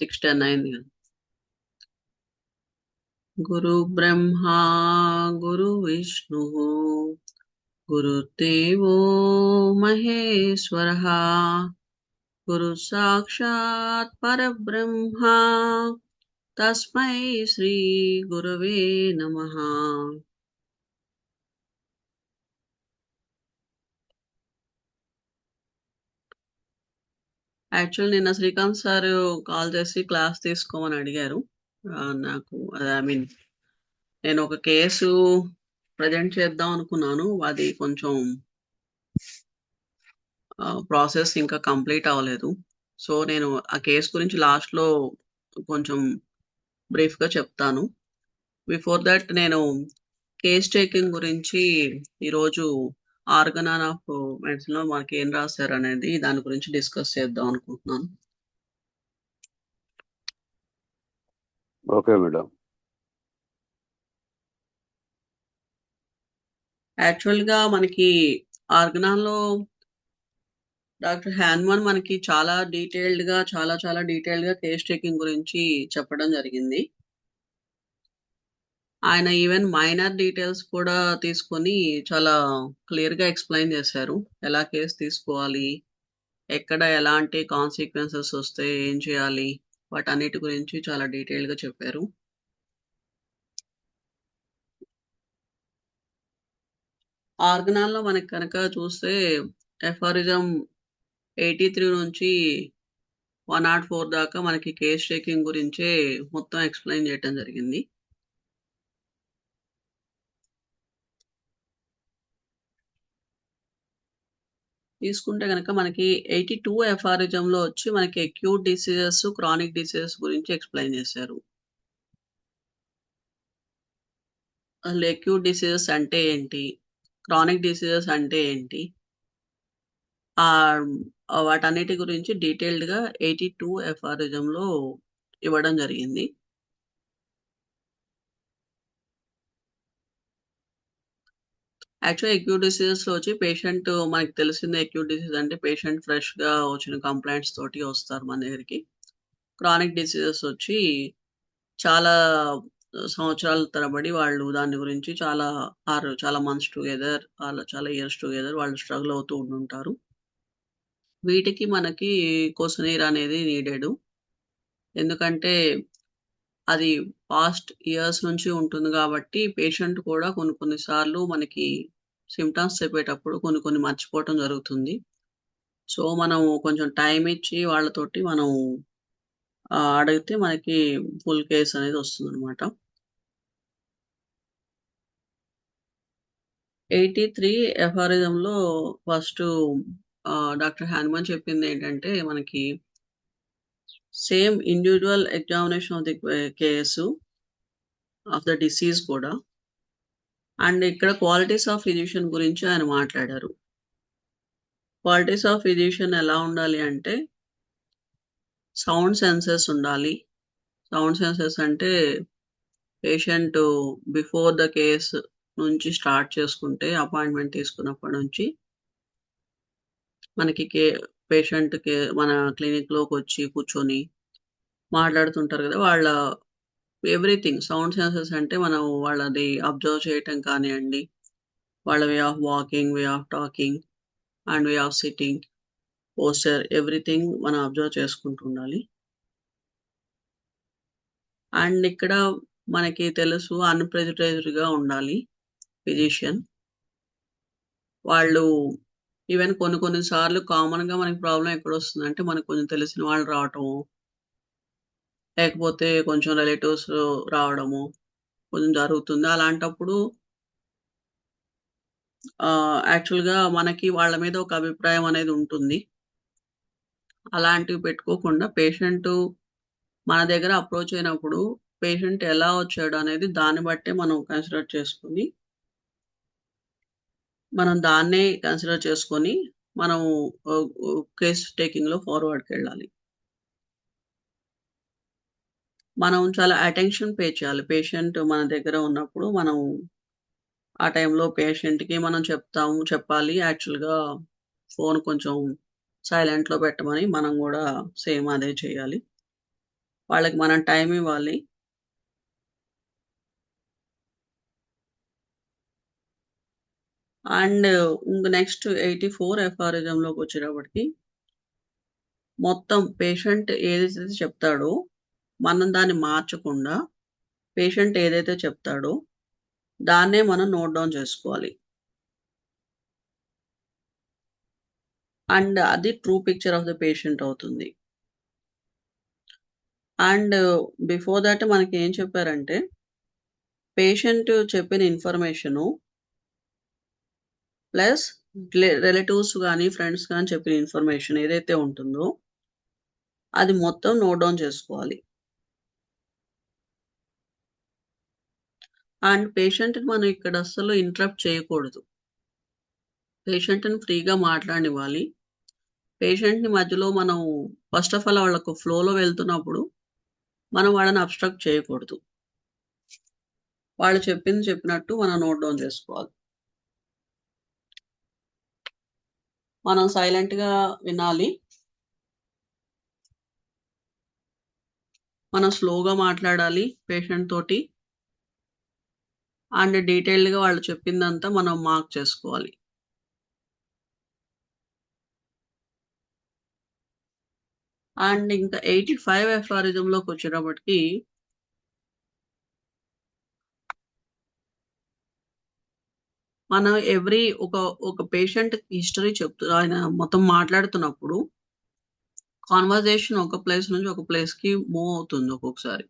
6:10 అయింది కదా. గురు బ్రహ్మ గురు విష్ణు గురుదేవో మహేశ్వర గురు సాక్షాత్ పరబ్రహ్మ తస్మై శ్రీ గురవే నమః. యాక్చువల్ నిన్న శ్రీకాంత్ సార్ కాల్ చేసి క్లాస్ తీసుకోమని అడిగారు. నాకు నేను ఒక కేసు ప్రజెంట్ చేద్దాం అనుకున్నాను. అది కొంచెం ప్రాసెస్ ఇంకా కంప్లీట్ అవ్వలేదు. సో నేను ఆ కేసు గురించి లాస్ట్లో కొంచెం బ్రీఫ్గా చెప్తాను. బిఫోర్ దట్ నేను కేస్ టేకింగ్ గురించి ఈరోజు ఆర్గనాన్ ఆఫ్ మెడిసిన్లో మనకి ఏం రాశారు అనేది దాని గురించి డిస్కస్ చేద్దాం అనుకుంటున్నాను. Okay madam. యాక్చువల్గా మనకి ఆర్గనాన్లో డాక్టర్ హ్యాన్మన్ మనకి చాలా డీటెయిల్డ్గా కేస్ టేకింగ్ గురించి చెప్పడం జరిగింది. ఆయన ఈవెన్ మైనర్ డీటెయిల్స్ కూడా తీసుకొని చాలా క్లియర్గా ఎక్స్ప్లెయిన్ చేశారు. ఎలా కేసు తీసుకోవాలి, ఎక్కడ ఎలాంటి కాన్సిక్వెన్సెస్ వస్తే ఏం చేయాలి, వాటన్నిటి గురించి చాలా డీటెయిల్గా చెప్పారు. ఆర్గనాన్లో మనకి కనుక చూస్తే ఎఫారిజం 83 నుంచి 104 దాకా మనకి కేస్ టేకింగ్ గురించే మొత్తం ఎక్స్ప్లెయిన్ చేయడం జరిగింది. తీసుకుంటే కనుక మనకి 82 ఎఫారిజంలో వచ్చి మనకి అక్యూట్ డిసీజెస్, క్రానిక్ డిసీజెస్ గురించి ఎక్స్ప్లెయిన్ చేశారు. అసలు అక్యూట్ డిసీజెస్ అంటే ఏంటి, క్రానిక్ డిసీజెస్ అంటే ఏంటి, వాటన్నిటి గురించి డీటెయిల్డ్గా 82 ఎఫారిజంలో ఇవ్వడం జరిగింది. యాక్చువల్ అక్యూట్ డిసీజెస్లో వచ్చి పేషెంట్ మనకి తెలిసింది అక్యూట్ డిసీజ్ అంటే పేషెంట్ ఫ్రెష్గా వచ్చిన కంప్లైంట్స్ తోటి వస్తారు మన దగ్గరికి. క్రానిక్ డిసీజెస్ వచ్చి చాలా సంవత్సరాల తరబడి వాళ్ళు దాని గురించి చాలా మంత్స్ టుగెదర్, చాలా ఇయర్స్ టుగెదర్ వాళ్ళు స్ట్రగుల్ అవుతూ ఉంటుంటారు. వీటికి మనకి కోసనీర్ అనేది నీడెడ్. ఎందుకంటే అది పాస్ట్ ఇయర్స్ నుంచి ఉంటుంది కాబట్టి పేషెంట్ కూడా కొన్నిసార్లు మనకి సిమ్టమ్స్ చెప్పేటప్పుడు కొన్ని మర్చిపోవటం జరుగుతుంది. సో మనం కొంచెం టైం ఇచ్చి వాళ్ళతోటి మనం అడిగితే మనకి ఫుల్ కేస్ అనేది వస్తుంది అనమాట. 83 ఎఫారిజంలో ఫస్ట్ డాక్టర్ హ్యాన్మన్ చెప్పింది ఏంటంటే మనకి same individual examination of the case of the disease కూడా, అండ్ ఇక్కడ క్వాలిటీస్ ఆఫ్ ఫిజిషియన్ గురించి ఆయన మాట్లాడారు. క్వాలిటీస్ ఆఫ్ ఫిజిషియన్ ఎలా ఉండాలి అంటే సౌండ్ సెన్సెస్ ఉండాలి. సౌండ్ సెన్సెస్ అంటే పేషెంట్ బిఫోర్ ద కేస్ నుంచి స్టార్ట్ చేసుకుంటే అపాయింట్మెంట్ తీసుకున్నప్పటి నుంచి మనకి పేషెంట్ మన క్లినిక్లోకి వచ్చి కూర్చొని మాట్లాడుతుంటారు కదా, వాళ్ళ ఎవ్రీథింగ్ సౌండ్ సెన్సెస్ అంటే మనం వాళ్ళది అబ్జర్వ్ చేయటం కానివ్వండి, వాళ్ళ way of walking, way of talking and way of sitting, posture, everything మనం అబ్జర్వ్ చేసుకుంటూ ఉండాలి. అండ్ ఇక్కడ మనకి తెలుసు అన్‌ప్రెజుడైజ్డ్‌గా ఉండాలి ఫిజిషియన్. వాళ్ళు ఈవెన్ కొన్ని సార్లు కామన్‌గా మనకి ప్రాబ్లమ్ ఎక్కడొస్తుందంటే మనకు కొంచెం తెలిసిన వాళ్ళు రావటము, లేకపోతే కొంచెం రిలేటివ్స్ రావడము కొంచెం జరుగుతుంది. అలాంటప్పుడు యాక్చువల్‌గా మనకి వాళ్ళ మీద ఒక అభిప్రాయం అనేది ఉంటుంది. అలాంటివి పెట్టుకోకుండా పేషెంటు మన దగ్గర అప్రోచ్ అయినప్పుడు పేషెంట్ ఎలా వచ్చాడు అనేది దాన్ని బట్టే మనం దాన్నే కన్సిడర్ చేసుకొని మనం కేస్ టేకింగ్‌లో ఫార్వర్డ్‌కెళ్ళాలి. మనం చాలా అటెన్షన్ పే చేయాలి. పేషెంట్ మన దగ్గర ఉన్నప్పుడు మనం ఆ టైంలో పేషెంట్‌కి మనం చెప్పాలి. యాక్చువల్‌గా ఫోన్ కొంచెం సైలెంట్‌లో పెట్టమని మనం గూడా సేమ్ అదే చేయాలి. వాళ్ళకి మనం టైం ఇవ్వాలి. అండ్ ఇంక నెక్స్ట్ 84 ఎఫారిజంలోకొచ్చేటప్పటికి మొత్తం పేషెంట్ ఏదైతే చెప్తాడో, మనం దాన్ని మార్చకుండా పేషెంట్ ఏదైతే చెప్తాడో, దాన్నే మనం నోట్ డౌన్ చేసుకోవాలి. అండ్ అది true picture of the patient అవుతుంది. అండ్ బిఫోర్ థట్ మనకేం చెప్పారంటే, పేషెంట్ చెప్పిన ఇన్ఫర్మేషను ప్లస్ రిలేటివ్స్ గాని, ఫ్రెండ్స్ గాని చెప్పిన ఇన్ఫర్మేషన్ ఏదైతే ఉంటుందో, అది మొత్తం నోట్ డౌన్ చేసుకోవాలి. అండ్ పేషెంట్‌ని మనం ఇక్కడ అస్సలు ఇంటరప్ట్ చేయకూడదు. పేషెంట్‌ని ఫ్రీగా మాట్లాడనివ్వాలి. పేషెంట్‌ని మధ్యలో మనం ఫస్ట్ ఆఫ్ ఆల్ వాళ్ళకు ఫ్లోలో వెళ్తున్నప్పుడు, మనం వాళ్ళని అబ్‌స్ట్రక్ట్ చేయకూడదు. వాళ్ళు చెప్పింది చెప్పినట్టు మనం నోట్ డౌన్ చేసుకోవాలి. మనం సైలెంట్‌గా వినాలి. మనం స్లోగా మాట్లాడాలి పేషెంట్ తోటి. అండ్ డీటెయిల్డ్‌గా వాళ్ళు చెప్పిందంతా మనం మార్క్ చేసుకోవాలి. అండ్ ఇంకా 85 ఎఫారిజంలోకొచ్చేటప్పటికి మనం ఒక పేషెంట్ హిస్టరీ ఆయన మొత్తం మాట్లాడుతున్నప్పుడు కన్వర్జేషన్ ఒక ప్లేస్ నుంచి ఒక ప్లేస్‌కి మూవ్ అవుతుంది ఒక్కొక్కసారి.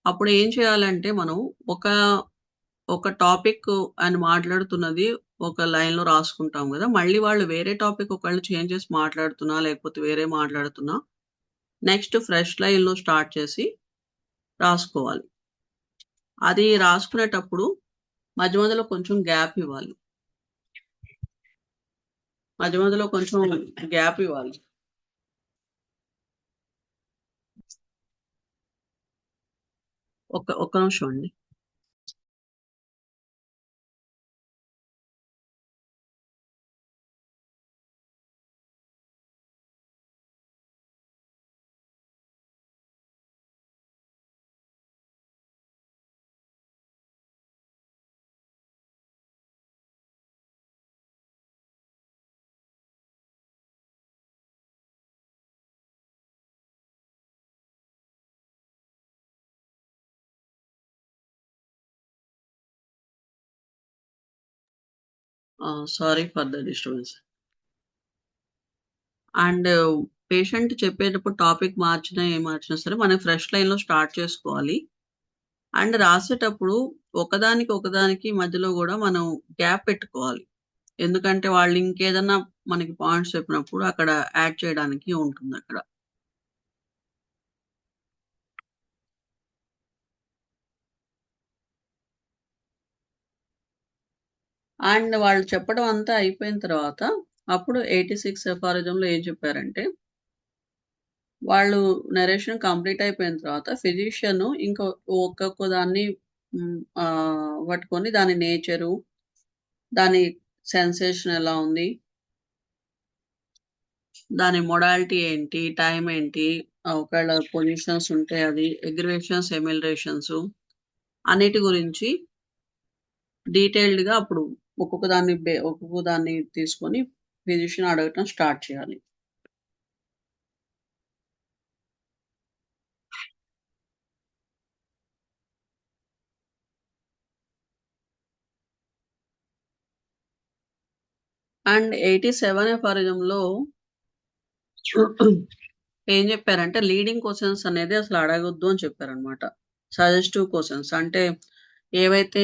అప్పుడు ఏం చేయాలంటే మనం ఒక, ఒక టాపిక్ ఆయన మాట్లాడుతున్నది ఒక లైన్‌లో రాసుకుంటాం గదా! మళ్ళీ వాళ్ళు వేరే టాపిక్ ఒకవేళ చేంజ్ చేసి మాట్లాడుతున్నా, లేకపోతే వేరే మాట్లాడుతున్నా నెక్స్ట్ ఫ్రెష్ లైన్‌లో స్టార్ట్ చేసి రాసుకోవాలి. అది రాసుకునేటప్పుడు మధ్య మధ్యలో కొంచెం గ్యాప్ ఇవ్వాలి. మధ్య మధ్యలో కొంచెం గ్యాప్ ఇవ్వాలి. ఒక్క నిమిషం అండి. Sorry for the disturbance. And patient చెప్పేటప్పుడు టాపిక్ మార్చినా, ఏం మార్చినా సరే మనం ఫ్రెష్ లైన్‌లో స్టార్ట్ చేసుకోవాలి. అండ్ రాసేటప్పుడు ఒకదానికి మధ్యలో గూడా మనం గ్యాప్ పెట్టుకోవాలి. ఎందుకంటే వాళ్ళు ఇంకేదన్నా మనకి పాయింట్స్ చెప్పినప్పుడు అక్కడ యాడ్ చేయడానికి ఉంటుందక్కడ. అండ్ వాళ్ళు చెప్పడం అంతా అయిపోయిన తర్వాత అప్పుడు 86 ఎఫారిజంలో ఏం చెప్పారంటే, వాళ్ళు నరేషన్ కంప్లీట్ అయిపోయిన తర్వాత ఫిజిషియన్ ఇంకో ఒక్కొక్క దాన్ని పట్టుకొని దాని నేచరు, దాని సెన్సేషన్ ఎలా ఉంది, దాని మొడాలిటీ ఏంటి, టైమ్ ఏంటి, ఒకవేళ పొజిషన్స్ ఉంటే అది, ఎగ్రివేషన్స్, ఎమిలరేషన్స్ అన్నిటి గురించి డీటెయిల్డ్‌గా అప్పుడు ఒక్కొక్క దాన్ని తీసుకొని ఫిజిషియన్ అడగటం స్టార్ట్ చేయాలి. అండ్ 87 ఎఫారిజంలో ఏం చెప్పారంటే లీడింగ్ క్వెషన్స్ అనేది అసలు అడగొద్దు అని చెప్పారనమాట. సజెస్టివ్ క్వెషన్స్ అంటే ఏవైతే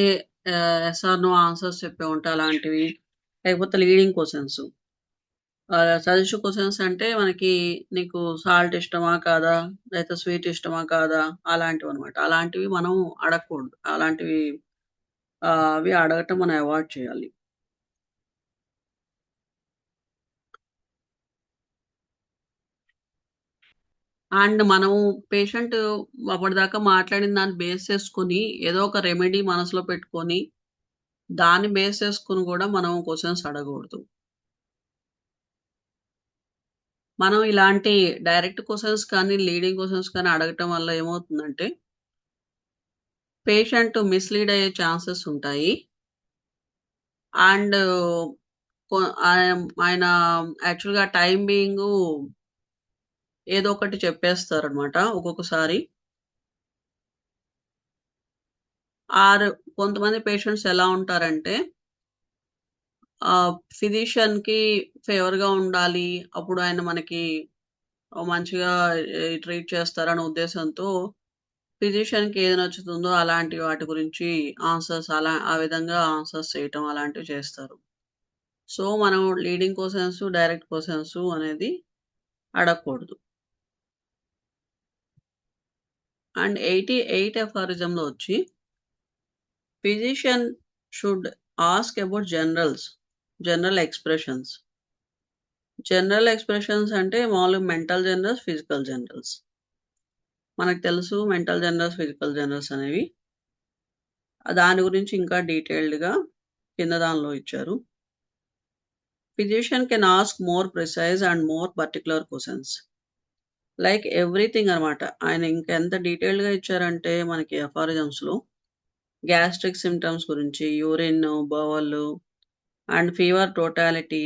యెస్ ఆర్ నో ఆన్సర్స్ చెప్పే ఉంటాయి అలాంటివి. లేకపోతే లీడింగ్ క్వెషన్స్. సజెస్టివ్ క్వెషన్స్ అంటే మనకి నీకు సాల్ట్ ఇష్టమా? కాదా? లేకపోతే స్వీట్ ఇష్టమా? కాదా? అలాంటివనమాట. అలాంటివి మనం అడగకూడదు. అలాంటివి అవి అడగటం మనం అవాయిడ్ చేయాలి. అండ్ మనము పేషెంట్ అప్పటిదాకా మాట్లాడిన దాన్ని బేస్ చేసుకొని ఏదో ఒక రెమెడీ మనసులో పెట్టుకొని, దాన్ని బేస్ చేసుకొని గూడా మనం క్వెషన్స్ అడగకూడదు. మనం ఇలాంటి డైరెక్ట్ క్వెషన్స్ కానీ, లీడింగ్ క్వెషన్స్ కానీ అడగటం వల్ల ఏమవుతుందంటే, పేషెంట్ మిస్‌లీడ్ అయ్యే ఛాన్సెస్ ఉంటాయి. అండ్ కొ ఆయన యాక్చువల్‌గా టైమ్ బీయింగు ఏదో ఒకటి చెప్పేస్తారనమాట ఒక్కొక్కసారి. ఆర్ కొంతమంది పేషెంట్స్ ఎలా ఉంటారంటే, ఫిజిషియన్‌కి ఫేవర్‌గా ఉండాలి. అప్పుడు ఆయన మనకి మంచిగా ట్రీట్ చేస్తారనే ఉద్దేశంతో ఫిజిషియన్‌కి ఏది నచ్చుతుందో అలాంటి వాటి గురించి ఆ విధంగా ఆన్సర్స్ చేయటం అలాంటివి చేస్తారు. సో, మనం లీడింగ్ క్వెషన్స్, డైరెక్ట్ క్వెషన్స్ అనేది అడగకూడదు. అండ్ 88 ఎఫారిజంలో వచ్చి physician should ask about general expressions. General expressions అంటే మామూలుగా మెంటల్ జనరల్స్, ఫిజికల్ జనరల్స్. మనకు తెలుసు మెంటల్ జనరల్స్, ఫిజికల్ జనరల్స్ అనేవి. దాని గురించి ఇంకా డీటెయిల్డ్‌గా కింద దానిలో ఇచ్చారు. Physician can ask more precise and more particular questions. Like everything అనమాట. ఆయన ఇంకెంత డీటెయిల్డ్‌గా ఇచ్చారంటే మనకి అఫారిజమ్స్‌లో గ్యాస్ట్రిక్ సింప్టమ్స్ గురించి, urine, bowel and fever totality.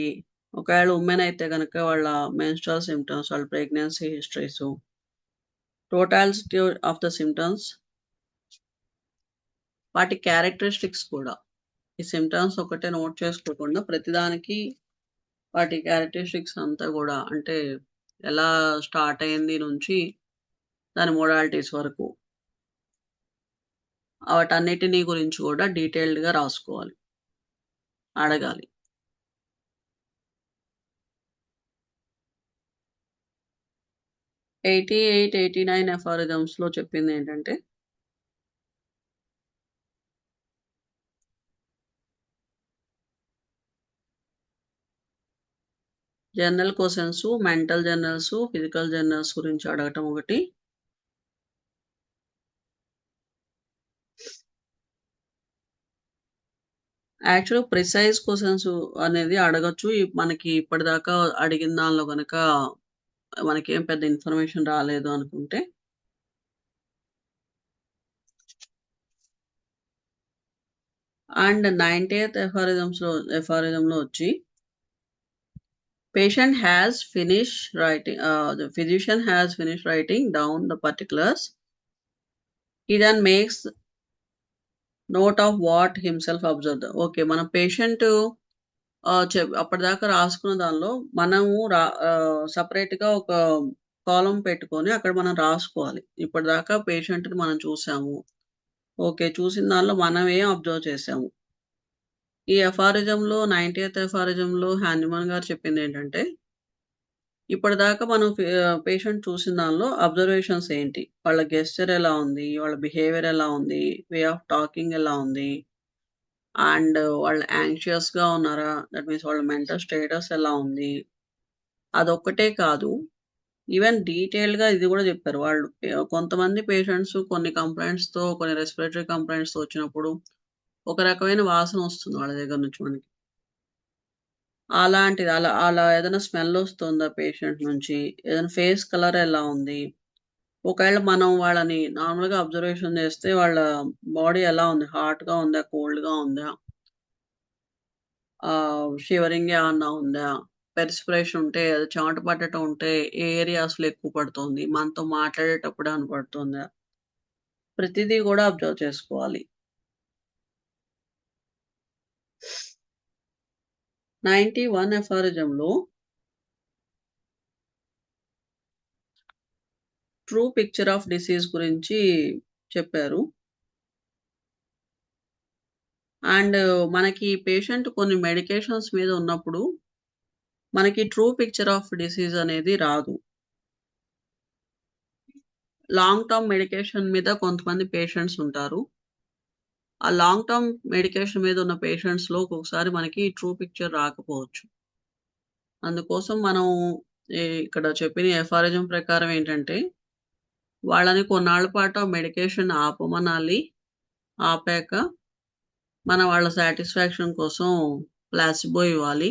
ఒకవేళ వుమెన్ అయితే గనక వాళ్ళ మెన్‌స్ట్రువల్ సింప్టమ్స్, వాళ్ళ pregnancy హిస్టరీసు, totality of the symptoms, వాటి క్యారెక్టరిస్టిక్స్ కూడా. ఈ సింప్టమ్స్ ఒకటే నోట్ చేసుకోకుండా ప్రతిదానికి వాటి క్యారెక్టరిస్టిక్స్ అంతా గూడా అంటే ఎలా స్టార్ట్ అయింది నుంచి దాని మోడాలిటీస్ వరకు. వాటన్నిటిని గురించి గూడా డీటెయిల్డ్‌గా రాసుకోవాలి. అడగాలి. 88, 89 ఎఫారిజమ్స్‌లో చెప్పిందేంటంటే general questions, mental generals, physical generals గురించి అడగటం ఒకటి. యాక్చువల్‌గా ప్రిసైజ్ క్వెషన్స్ అనేది అడగొచ్చు. మనకి ఇప్పటిదాకా అడిగిన దానిలో గనక మనకేం పెద్ద ఇన్ఫర్మేషన్ రాలేదు అనుకుంటే అండ్ 90th ఎఫారిజంలో వచ్చి the physician has finished writing down the particulars. He then makes note of what himself observed. Okay. మన పేషెంట్ అప్పటిదాకా రాసుకున్న దానిలో మనము సెపరేట్‌గా ఒక కాలమ్ పెట్టుకొని అక్కడ మనం రాసుకోవాలి. ఇప్పటిదాకా పేషెంట్‌ని మనం చూసాము. ఓకే. చూసిన దానిలో మనం ఏం అబ్జర్వ్ చేసాము. ఈ ఎఫారిజంలో 90th ఎఫారిజంలో హానిమన్ గారు చెప్పిందేంటంటే, ఇప్పటిదాకా మనం పేషెంట్ చూసిన దానిలో అబ్జర్వేషన్స్ ఏంటి? వాళ్ళ గెస్చర్ ఎలా ఉంది? వాళ్ళ బిహేవియర్ ఎలా ఉంది? వే ఆఫ్ టాకింగ్ ఎలా ఉంది? అండ్ వాళ్ళు యాంగ్షియస్‌గా ఉన్నారా? దట్ మీన్స్ వాళ్ళ మెంటల్ స్టేటస్ ఎలా ఉంది? అదొక్కటే కాదు. ఈవెన్ డీటెయిల్డ్‌గా ఇది గూడా జెప్పారు. వాళ్ళు కొంతమంది పేషెంట్స్ కొన్ని కంప్లెయింట్స్‌తో కొన్ని రెస్పిరేటరీ కంప్లెయింట్స్‌తో వచ్చినప్పుడు ఒక రకమైన వాసన వస్తుంది వాళ్ళ దగ్గర నుంచి మనకి. అలాంటిది అలా అలా ఏదైనా స్మెల్లొస్తుందా పేషెంట్ నుంచి? ఏదైనా ఫేస్ కలర్ ఎలా ఉంది? ఒకవేళ మనం వాళ్ళని నార్మల్‌గా అబ్జర్వేషన్ చేస్తే వాళ్ళ బాడీ ఎలా ఉంది? హాట్‌గా ఉందా? కోల్డ్‌గా ఉందా? షివరింగ్ ఏమన్నా ఉందా? పెర్స్పిరేషన్ ఉంటే అది చెమట పట్టటం ఉంటే ఏ ఏరియాస్‌లో ఎక్కువ పడుతోంది? మనతో మాట్లాడేటప్పుడు ఏమన్నా పడుతుందా? ప్రతిదీ గూడా అబ్జర్వ్ చేసుకోవాలి. 91 ఎఫారిజంలో ట్రూ పిక్చర్ ఆఫ్ డిసీజ్ గురించి చెప్పారు. అండ్ మనకి పేషెంట్ కొన్ని మెడికేషన్స్ మీద ఉన్నప్పుడు మనకి ట్రూ పిక్చర్ ఆఫ్ డిసీజ్ అనేది రాదు. లాంగ్ టర్మ్ మెడికేషన్ మీద కొంతమంది పేషెంట్స్ ఉంటారు. ఆ లాంగ్ టర్మ్ మెడికేషన్ మీద ఉన్న పేషెంట్స్‌లో ఒక్కొక్కసారి మనకి ట్రూ పిక్చర్ రాకపోవచ్చు. అందుకోసం మనం ఇక్కడ చెప్పిన ఎఫారిజం ప్రకారం ఏంటంటే, వాళ్ళని కొన్నాళ్ల పాటు ఆ మెడికేషన్ ఆపమనాలి. ఆపాక వాళ్ళ సాటిస్ఫాక్షన్ కోసం ప్లాసిబో ఇవ్వాలి.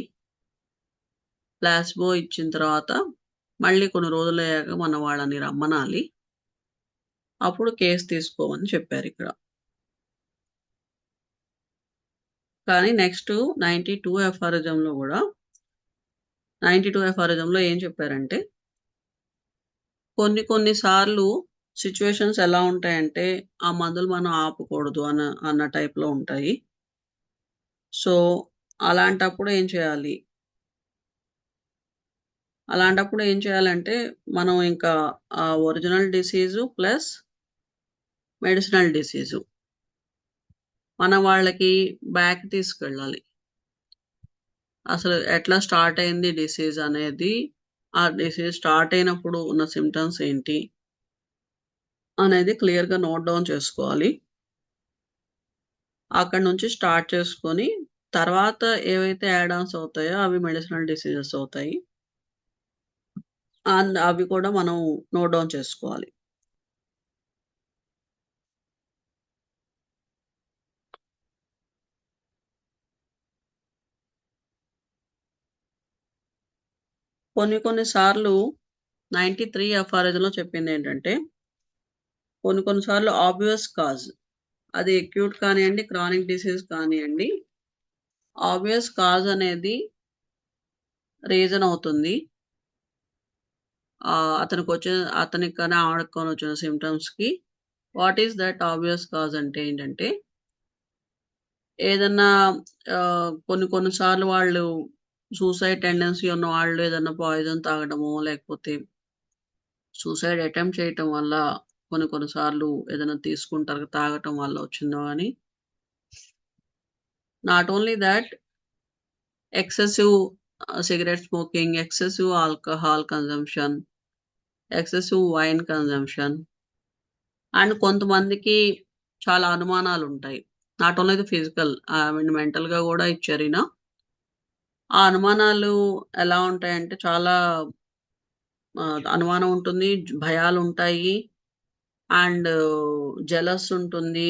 ప్లాసిబో ఇచ్చిన తర్వాత మళ్ళీ కొన్ని రోజులయ్యాక మనం వాళ్ళని రమ్మనాలి. అప్పుడు కేస్ తీసుకోమని చెప్పారిక్కడ. కానీ నెక్స్టు 92 ఎఫ్ఆరిజంలో గూడా 92 ఎఫ్ఆరిజంలో ఏం చెప్పారంటే, కొన్ని సార్లు సిట్యుయేషన్స్ ఎలా ఉంటాయంటే, ఆ మందులు మనం ఆపకూడదు అన్న టైప్‌లో ఉంటాయి. సో, అలాంటప్పుడు ఏం చేయాలి? అలాంటప్పుడు ఏం చేయాలంటే, మనం ఇంకా original disease plus medicinal disease మనం వాళ్ళకి బ్యాక్ తీసుకెళ్ళాలి. అసలు ఎట్లా స్టార్ట్ అయింది డిసీజ్ అనేది, ఆ డిసీజ్ స్టార్ట్ అయినప్పుడు ఉన్న సింప్టమ్స్ ఏంటి అనేది క్లియర్‌గా నోట్ డౌన్ చేసుకోవాలి. అక్కడి నుంచి స్టార్ట్ చేసుకొని, తర్వాత ఏవైతే యాడ్ ఆన్స్ అవుతాయో అవి మెడిసినల్ డిసీజెస్ అవుతాయి. అండ్ అవి కూడా మనం నోట్ డౌన్ చేసుకోవాలి. కొన్ని సార్లు 93 ఎఫ్ఆర్‌ఐలో చెప్పిందేంటంటే, కొన్ని సార్లు ఆబ్వియస్ కాజ్ అది అక్యూట్ కానియండి, క్రానిక్ డిసీజ్ కానియండి, ఆబ్వియస్ కాజ్ అనేది రీజన్ అవుతుంది. అతనికి కానీ ఆవిడకి కానీ వచ్చిన సింప్టమ్స్‌కి. What is that obvious cause అంటే ఏంటంటే, ఏదన్నా కొన్ని సార్లు వాళ్ళు సూసైడ్ టెండెన్సీ ఉన్నవాళ్ళు ఏదన్నా పాయిజన్ తాగడమో, లేకపోతే సూసైడ్ అటెంప్ట్ చేయటం వల్ల కొన్ని సార్లు ఏదైనా తీసుకుంటారు తాగటం వల్ల వచ్చిందో గాని. Not only that excessive cigarette smoking, excessive alcohol consumption, excessive wine consumption and కొంతమందికి చాలా అనుమానాలుంటాయి. నాట్ ఓన్లీ ది ఫిజికల్ మెంటల్‌గా గూడా ఇచ్చారు ఈయన. ఆ అనుమానాలు ఎలా ఉంటాయంటే చాలా అనుమానం ఉంటుంది. భయాలుంటాయి. అండ్ జెలస్ ఉంటుంది.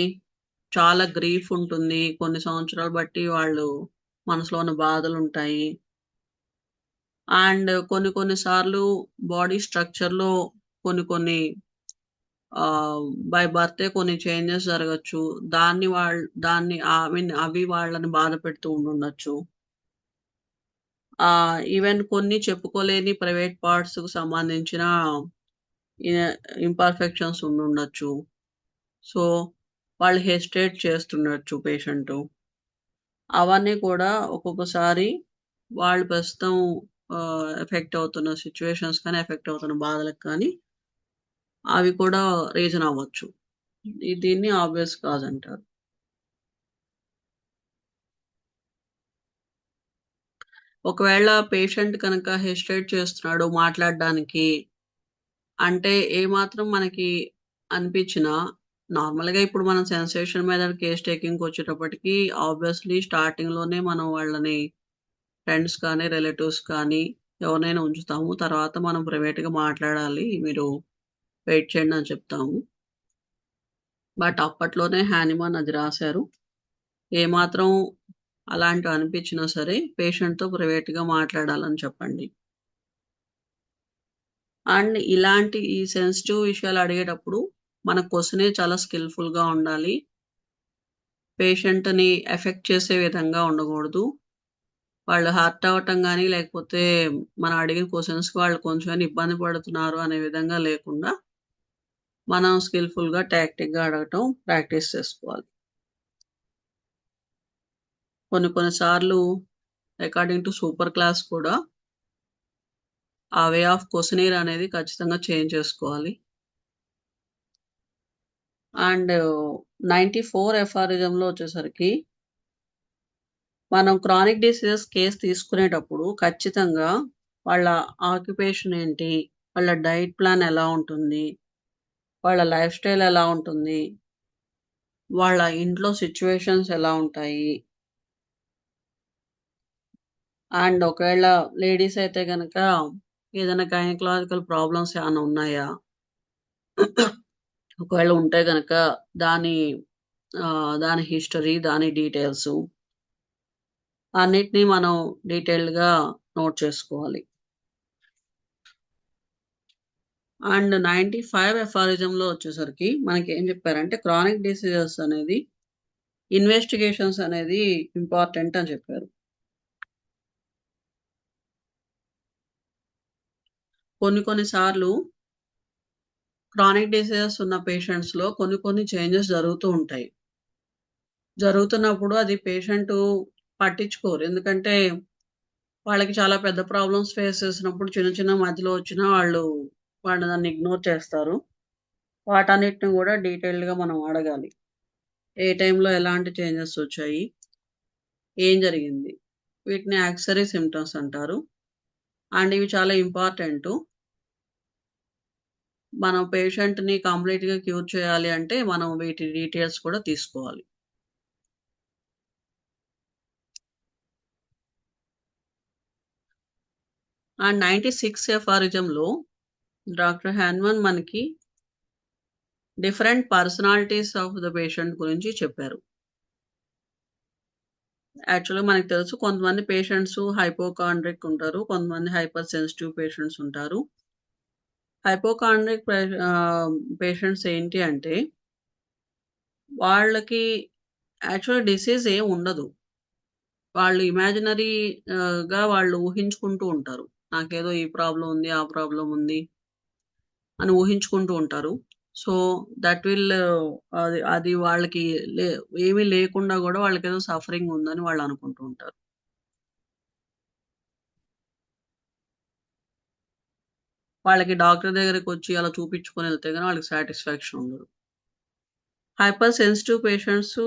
చాలా గ్రీఫ్ ఉంటుంది. కొన్ని సంవత్సరాలు బట్టి వాళ్ళు మనసులో ఉన్న బాధలుంటాయి. అండ్ కొన్ని సార్లు బాడీ స్ట్రక్చర్‌లో కొన్ని బై బర్తే కొన్ని చేంజెస్ జరగొచ్చు. దాన్ని అవి వాళ్ళని బాధపెడుతూ ఉండుండొచ్చు. ఈవెన్ కొన్ని చెప్పుకోలేని ప్రైవేట్ పార్ట్స్‌కి సంబంధించిన ఇ ఇంపర్ఫెక్షన్స్ ఉండుండొచ్చు. సో, వాళ్ళు హెసిటేట్ చేస్తుండొచ్చు పేషెంటు. అవన్నీ కూడా ఒక్కొక్కసారి వాళ్ళు ప్రస్తుతం ఎఫెక్ట్ అవుతున్న సిట్యుయేషన్స్ కానీ, ఎఫెక్ట్ అవుతున్న బాధలకు కానీ అవి కూడా రీజన్ అవ్వచ్చు. దీన్ని ఆబ్వియస్ కాజ్ అంటారు. ఒకవేళ పేషెంట్ కనుక హెసిటేట్ చేస్తున్నాడు మాట్లాడడానికి అంటే ఏమాత్రం మనకి అనిపించినా నార్మల్‌గా ఇప్పుడు మనం సెన్సేషన్ మీద కేస్ టేకింగ్‌కొచ్చేటప్పటికి ఆబ్వియస్‌లీ స్టార్టింగ్‌లోనే మనం వాళ్ళని ఫ్రెండ్స్ కానీ, రిలేటివ్స్ కానీ ఎవరినైనా ఉంచుతాము. తర్వాత మనం ప్రైవేట్‌గా మాట్లాడాలి. మీరు వెయిట్ చేయండి అని చెప్తాము. బట్ అప్పట్లోనే హానిమన్ అది రాసారు. ఏమాత్రం అలాంటివి అనిపించినా సరే పేషెంట్‌తో ప్రైవేట్‌గా మాట్లాడాలని చెప్పండి. అండ్ ఇలాంటి ఈ సెన్సిటివ్ విషయాలు అడిగేటప్పుడు మన క్వెషనే చాలా స్కిల్‌ఫుల్‌గా ఉండాలి. పేషెంట్‌ని ఎఫెక్ట్ చేసే విధంగా ఉండకూడదు. వాళ్ళు హర్ట్ అవ్వటం గాని, లేకపోతే మనం అడిగిన క్వెషన్స్‌కి వాళ్ళు కొంచెమైనా ఇబ్బంది పడుతున్నారు అనే విధంగా లేకుండా, మనం స్కిల్‌ఫుల్‌గా, టాక్టిక్‌గా అడగటం ప్రాక్టీస్ చేసుకోవాలి. కొన్ని సార్లు అకార్డింగ్ టు సూపర్ క్లాస్ కూడా ఆ వే ఆఫ్ క్వెషనీర్ అనేది ఖచ్చితంగా చేంజ్ చేసుకోవాలి. అండ్ 94 ఎఫ్ఆరిజంలో వచ్చేసరికి మనం క్రానిక్ డిసీజెస్ కేస్ తీసుకునేటప్పుడు ఖచ్చితంగా వాళ్ళ ఆక్యుపేషన్ ఏంటి? వాళ్ళ డైట్ ప్లాన్ ఎలా ఉంటుంది? వాళ్ళ లైఫ్ స్టైల్ ఎలా ఉంటుంది? వాళ్ళ ఇంట్లో సిట్యుయేషన్స్ ఎలా ఉంటాయి? అండ్ ఒకవేళ లేడీస్ అయితే గనక ఏదైనా గైనకలాజికల్ ప్రాబ్లమ్స్ ఏమన్నా ఉన్నాయా? ఒకవేళ ఉంటే గనక దాని దాని హిస్టరీ, దాని డీటెయిల్సు అన్నిటిని మనం డీటెయిల్డ్‌గా నోట్ చేసుకోవాలి. అండ్ 95 ఎఫారిజంలో వచ్చేసరికి మనకేం చెప్పారంటే క్రానిక్ డిసీజెస్ అనేది ఇన్వెస్టిగేషన్స్ అనేది ఇంపార్టెంట్ అని చెప్పారు. కొన్ని సార్లు క్రానిక్ డిసీజెస్ ఉన్న పేషెంట్స్‌లో కొన్ని చేంజెస్ జరుగుతూ ఉంటాయి. జరుగుతున్నప్పుడు అది పేషెంటు పట్టించుకోరు. ఎందుకంటే వాళ్ళకి చాలా పెద్ద ప్రాబ్లమ్స్ ఫేస్ చేసినప్పుడు చిన్న మధ్యలో వచ్చినా వాళ్ళు దాన్ని ఇగ్నోర్ చేస్తారు. వాటన్నిటిని గూడా డీటెయిల్డ్‌గా మనం అడగాలి. ఏ టైంలో ఎలాంటి చేంజెస్ వచ్చాయి? ఏం జరిగింది? వీటిని యాక్సరీ సింప్టమ్స్ అంటారు. అండ్ ఇవి చాలా ఇంపార్టెంటు. మనం పేషెంట్‌ని కంప్లీట్‌గా క్యూర్ చేయాలి అంటే మనం వీటి డీటెయిల్స్ కూడా తీసుకోవాలి. అండ్ 96 ఎఫారిజంలో డాక్టర్ హాన్‌మన్ మనకి different personalities of the patient గురించి చెప్పారు. యాక్చువల్‌గా మనకు తెలుసు కొంతమంది పేషెంట్స్ హైపోకాండ్రిక్ ఉంటారు. కొంతమంది హైపర్ సెన్సిటివ్ పేషెంట్స్ ఉంటారు. హైపోకాండ్రిక్ పేషెంట్స్ ఏంటి అంటే వాళ్ళకి యాక్చువల్ డిసీజ్ ఏం ఉండదు. వాళ్ళు ఇమాజినరీ వాళ్ళు ఊహించుకుంటూ ఉంటారు. నాకేదో ఈ ప్రాబ్లమ్ ఉంది, ఆ ప్రాబ్లమ్ ఉంది అని ఊహించుకుంటూ ఉంటారు. సో, దట్ విల్ అది అది వాళ్ళకి లే ఏమీ లేకుండా గూడా వాళ్ళకేదో సఫరింగ్ ఉందని వాళ్ళు అనుకుంటూ ఉంటారు. వాళ్ళకి డాక్టర్ దగ్గరికొచ్చి అలా చూపించుకొని ఎళ్తే గాని వాళ్ళకి సాటిస్ఫాక్షన్ ఉండదు. హైపర్ సెన్సిటివ్ పేషెంట్సు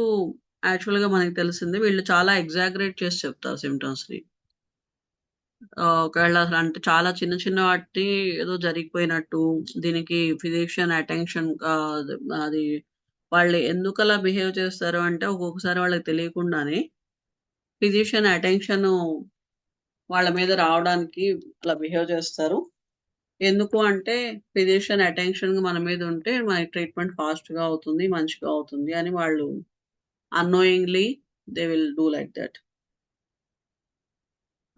యాక్చువల్‌గా మనకు తెలిసింది వీళ్ళు చాలా ఎగ్జాగరేట్ చేసి చెప్తారు సింప్టమ్స్‌ని. ఒకవేళ అసలంటే చాలా చిన్న వాటిని ఏదో జరిగిపోయినట్టు, దీనికి ఫిజిషియన్ అటెన్షన్ అది వాళ్ళు ఎందుకలా బిహేవ్ చేస్తారు అంటే, ఒక్కొక్కసారి వాళ్ళకి తెలియకుండానే ఫిజిషియన్ అటెన్షను వాళ్ళ మీద రావడానికి అలా బిహేవ్ చేస్తారు. ఎందుకు అంటే, ఫిజిషియన్ అటెన్షన్ మన మీద ఉంటే మనకి ట్రీట్మెంట్ ఫాస్ట్‌గా అవుతుంది, మంచిగా అవుతుంది అని వాళ్ళు annoyingly they will do like that.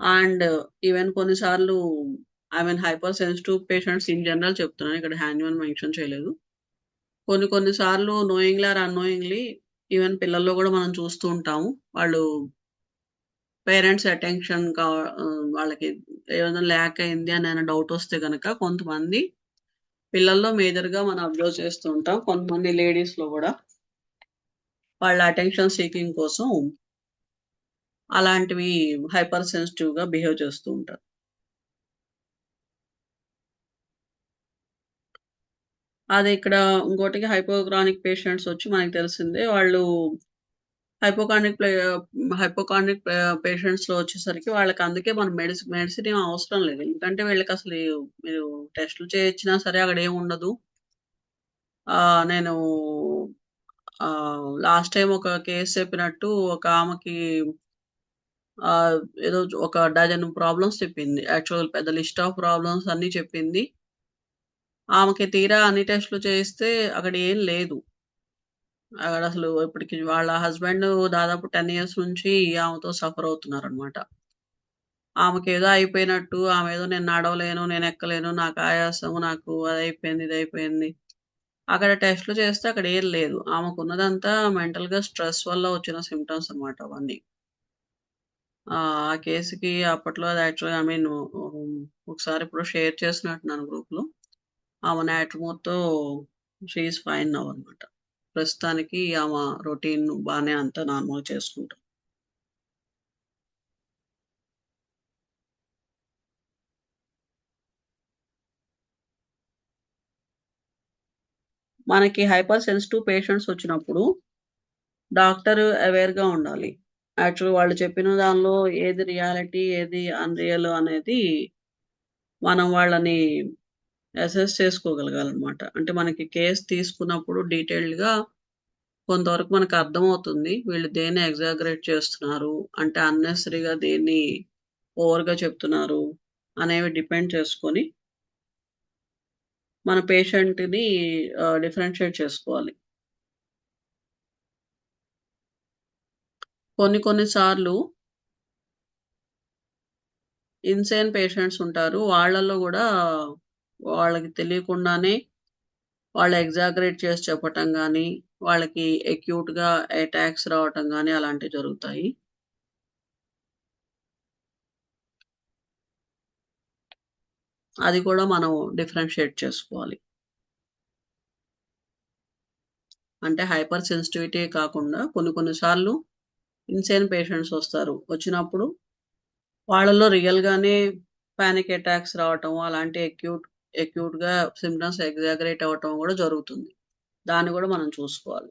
And even కొన్ని సార్లు I mean hyper sensitive patients in general చెప్తున్నాను. ఇక్కడ హ్యాండ్ మెన్షన్ చేయలేదు. కొన్ని సార్లు నోయింగ్‌లీ ఆర్ అన్నోయింగ్‌లీ ఈవెన్ పిల్లల్లో గూడా మనం చూస్తూ ఉంటాము. వాళ్ళు పేరెంట్స్ అటెన్షన్ వాళ్ళకి ఏదైనా ల్యాక్ అయింది అని ఏమైనా డౌట్ వస్తే గనక కొంతమంది పిల్లల్లో మేజర్‌గా మనం అబ్జర్వ్ చేస్తూ ఉంటాం. కొంతమంది లేడీస్‌లో గూడా వాళ్ళ అటెన్షన్ సీకింగ్ కోసం అలాంటివి హైపర్ సెన్సిటివ్‌గా బిహేవ్ చేస్తూ ఉంటారు. అది ఇక్కడ ఇంకోటికి హైపోక్రానిక్ పేషెంట్స్ వచ్చి మనకు తెలిసిందే. వాళ్ళు హైపోకాండ్రిక్ ప్లే హైపోకాండ్రిక్ పేషెంట్స్‌లో వచ్చేసరికి వాళ్ళకి అందుకే మనం మెడిసిన్ ఏం అవసరం లేదు. ఎందుకంటే వీళ్ళకసలు మీరు టెస్ట్‌లు చేయించినా సరే అక్కడేం ఉండదు. నేను లాస్ట్ టైమ్ ఒక కేస్ చెప్పినట్టు ఒక ఆమెకి ఆహ్, ఏదో ఒక డజన్ ప్రాబ్లమ్స్ చెప్పింది. యాక్చువల్ పెద్ద లిస్ట్ ఆఫ్ ప్రాబ్లమ్స్ అన్నీ చెప్పింది. ఆమెకి తీరా అన్ని టెస్ట్‌లు చేయిస్తే అక్కడ ఏం లేదు. అసలు ఇప్పటికి వాళ్ళ హస్బెండ్ దాదాపు 10 ఇయర్స్ నుంచి ఆమెతో సఫర్ అవుతున్నారనమాట. ఆమెకేదో అయిపోయినట్టు, ఆమేదో నేను నడవలేను, నేనెక్కలేను, నాకు ఆయాసం, నాకు అదయిపోయింది, ఇదయిపోయింది. అక్కడ టెస్ట్‌లు చేస్తే అక్కడ ఏం లేదు. ఆమెకున్నదంతా మెంటల్‌గా స్ట్రెస్ వల్ల వచ్చిన సింప్టమ్స్ అనమాట అవన్నీ. ఆ కేస్‌కి అప్పట్లో అది యాక్చువల్‌గా ఐ మీన్ ఒకసారి ఎప్పుడో షేర్ చేసినట్టున్నాను గ్రూప్‌లో. ఆమె నాట్రిమోర్‌తో షీ ఈస్ ఫైన్ నౌ అనమాట. ప్రస్తుతానికి ఆమె రొటీన్ బానే అంతా నార్మల్‌గా చేసుకుంటుంది. మనకి హైపర్ సెన్సిటివ్ పేషెంట్స్ వచ్చినప్పుడు డాక్టర్ అవేర్‌గా ఉండాలి. యాక్చువల్‌గా వాళ్ళు చెప్పిన దానిలో ఏది రియాలిటీ, ఏది అన్‌రియల్ అనేది మనం వాళ్ళని అసెస్ చేసుకోగలగాలనమాట. అంటే మనకి కేస్ తీసుకున్నప్పుడు డీటెయిల్డ్‌గా కొంతవరకు మనకు అర్థమవుతుంది. వీళ్ళు దేన్ని ఎగ్జాగరేట్ చేస్తున్నారు. అంటే అన్నెసెసరీగా దేన్ని ఓవర్‌గా చెప్తున్నారు అనేవి డిపెండ్ చేసుకొని మన పేషెంట్‌ని డిఫరెన్షియేట్ చేసుకోవాలి. కొన్ని సార్లు ఇన్‌సేన్ పేషెంట్స్ ఉంటారు. వాళ్ళలో గూడా వాళ్ళకి తెలియకుండానే వాళ్ళు ఎగ్జాగరేట్ చేసి చెప్పటం గానీ, వాళ్ళకి అక్యూట్‌గా అటాక్స్ రావటం గానీ అలాంటివి జరుగుతాయి. అది కూడా మనం డిఫరెన్షియేట్ చేసుకోవాలి. అంటే హైపర్ సెన్సిటివిటీ కాకుండా కొన్ని కొన్ని సార్లు ఇన్సేన్ పేషెంట్స్ వస్తారు. వచ్చినప్పుడు వాళ్ళలో రియల్‌గానే పానిక్ అటాక్స్ రావటం, అలాంటి అక్యూట్‌గా సింప్టమ్స్ ఎగ్జాగరేట్ అవ్వటం గూడా జరుగుతుంది. దాన్ని గూడా మనం చూసుకోవాలి.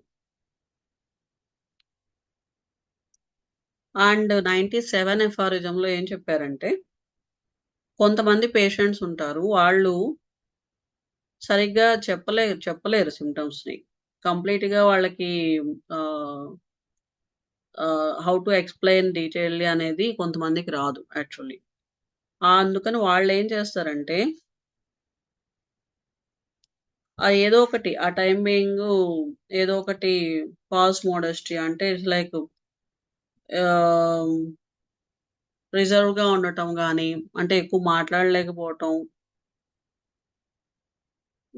అండ్ 97 ఎఫారిజంలో ఏం చెప్పారంటే, కొంతమంది పేషెంట్స్ ఉంటారు. వాళ్ళు సరిగ్గా చెప్పలేరు సింప్టమ్స్‌ని. కంప్లీట్‌గా వాళ్ళకి ఆహ్, హౌ టు ఎక్స్‌ప్లెయిన్ డీటెయిల్‌లీ అనేది కొంతమందికి రాదు యాక్చువల్లీ. అందుకని వాళ్ళేం చేస్తారంటే, ఏదో ఒకటి ఆ టైమ్ బీయింగు ఏదో ఒకటి ఫాల్స్ మోడెస్టీ అంటే ఇట్స్ లైక్ ఆహ్, రిజర్వ్‌గా ఉండటం గానీ, అంటే ఎక్కువ మాట్లాడలేకపోవటం.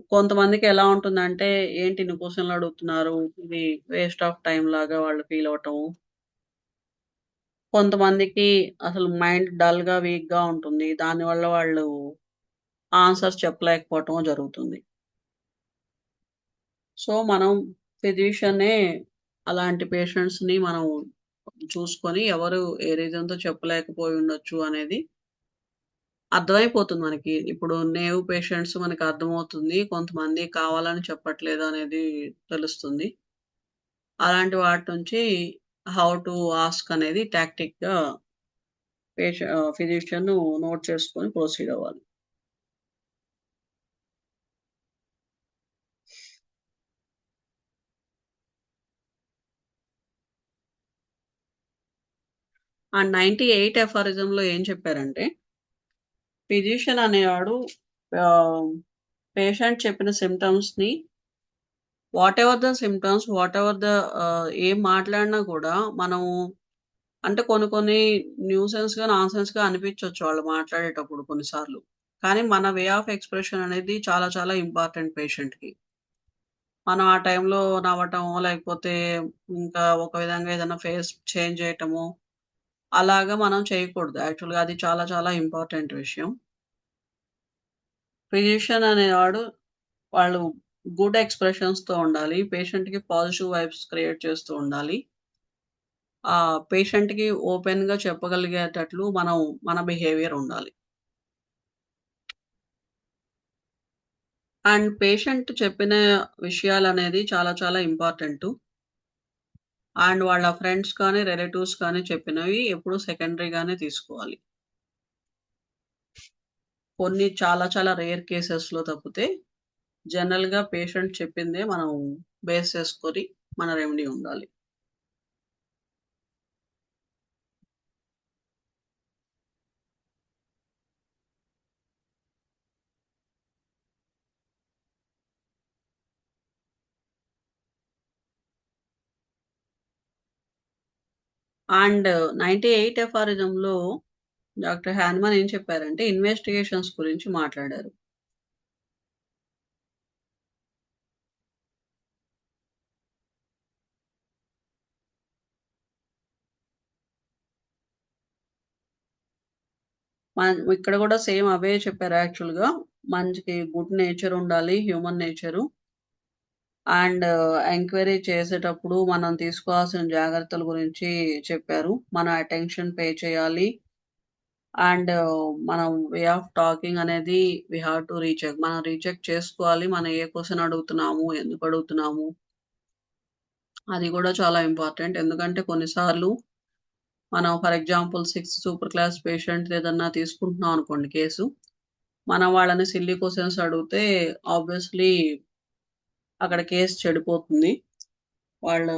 కొంతమందికి ఎలా ఉంటుందంటే, ఏంటి ఇన్ని క్వెషన్‌లు అడుగుతున్నారు. ఇది వేస్ట్ ఆఫ్ టైమ్ లాగా వాళ్ళు ఫీల్ అవ్వటం. కొంతమందికి అసలు మైండ్ డల్‌గా, వీక్‌గా ఉంటుంది. దానివల్ల వాళ్ళు ఆన్సర్స్ చెప్పలేకపోవటం జరుగుతుంది. సో, మనం ఫిజిషియనే అలాంటి పేషెంట్స్‌ని మనం చూసుకొని ఎవరు ఏ రీజన్‌తో చెప్పలేకపోయి ఉండొచ్చు అనేది అర్థమైపోతుంది మనకి. ఇప్పుడు నేవ్ పేషెంట్స్ మనకు అర్థమవుతుంది. కొంతమంది కావాలని చెప్పట్లేదు అనేది తెలుస్తుంది. అలాంటి వాటి నుంచి హౌ టు ఆస్క్ అనేది టాక్టిక్‌గా ఫిజిషియన్ నోట్ చేసుకొని ప్రొసీడ్ అవ్వాలి. అండ్ 98 ఎఫారిజంలో ఏం చెప్పారంటే, ఫిజిషియన్ అనేవాడు ఆహ్, పేషెంట్ చెప్పిన సింప్టమ్స్‌ని whatever the symptoms, whatever the ఏం మాట్లాడినా కూడా మనము అంటే కొన్ని కొన్ని న్యూసెన్స్‌గా, నాన్‌సెన్స్‌గా అనిపించొచ్చు వాళ్ళు మాట్లాడేటప్పుడు కొన్నిసార్లు. కానీ మన వే ఆఫ్ ఎక్స్‌ప్రెషన్ అనేది చాలా చాలా ఇంపార్టెంట్ పేషెంట్‌కి. మనం ఆ టైంలో నవ్వటమో, లేకపోతే ఇంకా ఒక విధంగా ఏదైనా ఫేస్ చేంజ్ చేయటమో, అలాగా మనం చేయకూడదు. యాక్చువల్‌గా అది చాలా చాలా ఇంపార్టెంట్ విషయం. ఫిజిషియన్ అనేవాడు వాళ్ళు గుడ్ ఎక్స్‌ప్రెషన్స్‌తో ఉండాలి. పేషెంట్‌కి పాజిటివ్ వైబ్స్ క్రియేట్ చేస్తూ ఉండాలి. పేషెంట్‌కి ఓపెన్‌గా చెప్పగలిగేటట్లు మన బిహేవియర్ ఉండాలి. అండ్ పేషెంట్ చెప్పిన విషయాలనేది చాలా చాలా ఇంపార్టెంటు. అండ్ వాళ్ళ ఫ్రెండ్స్ కానీ, రిలేటివ్స్ కానీ చెప్పినవి ఎప్పుడూ సెకండరీగానే తీసుకోవాలి. కొన్ని చాలా చాలా రేర్ కేసెస్‌లో తప్పితే జనరల్‌గా పేషెంట్ చెప్పిందే మనం బేస్ చేసుకొని మన రెమెడీ ఉండాలి. అండ్ 98 ఎఫారిజంలో డాక్టర్ హానిమన్ ఏం చెప్పారంటే ఇన్వెస్టిగేషన్స్ గురించి మాట్లాడారు. ఇక్కడ గూడా సేమ్ అవే చెప్పారు యాక్చువల్‌గా. మనకి గుడ్ నేచర్ ఉండాలి. Human nature. అండ్ ఎంక్వైరీ చేసేటప్పుడు మనం తీసుకోవాల్సిన జాగ్రత్తల గురించి చెప్పారు. మన అటెన్షన్ పే చేయాలి. అండ్ మనం వే ఆఫ్ టాకింగ్ అనేది వి హావ్ టు రీచెక్. మనం రీచెక్ చేసుకోవాలి. మనం ఏ క్వెషన్ అడుగుతున్నాము? ఎందుకు అడుగుతున్నాము? అది గూడా చాలా ఇంపార్టెంట్. ఎందుకంటే కొన్ని సార్లు మనం for example sixth super class patient ఏదన్నా తీసుకుంటున్నాం అనుకోండి కేసు. మనం వాళ్ళని సిల్లీ క్వెషన్స్ అడిగితే ఆబ్వియస్‌లీ అక్కడ కేస్ చెడిపోతుంది. వాళ్ళు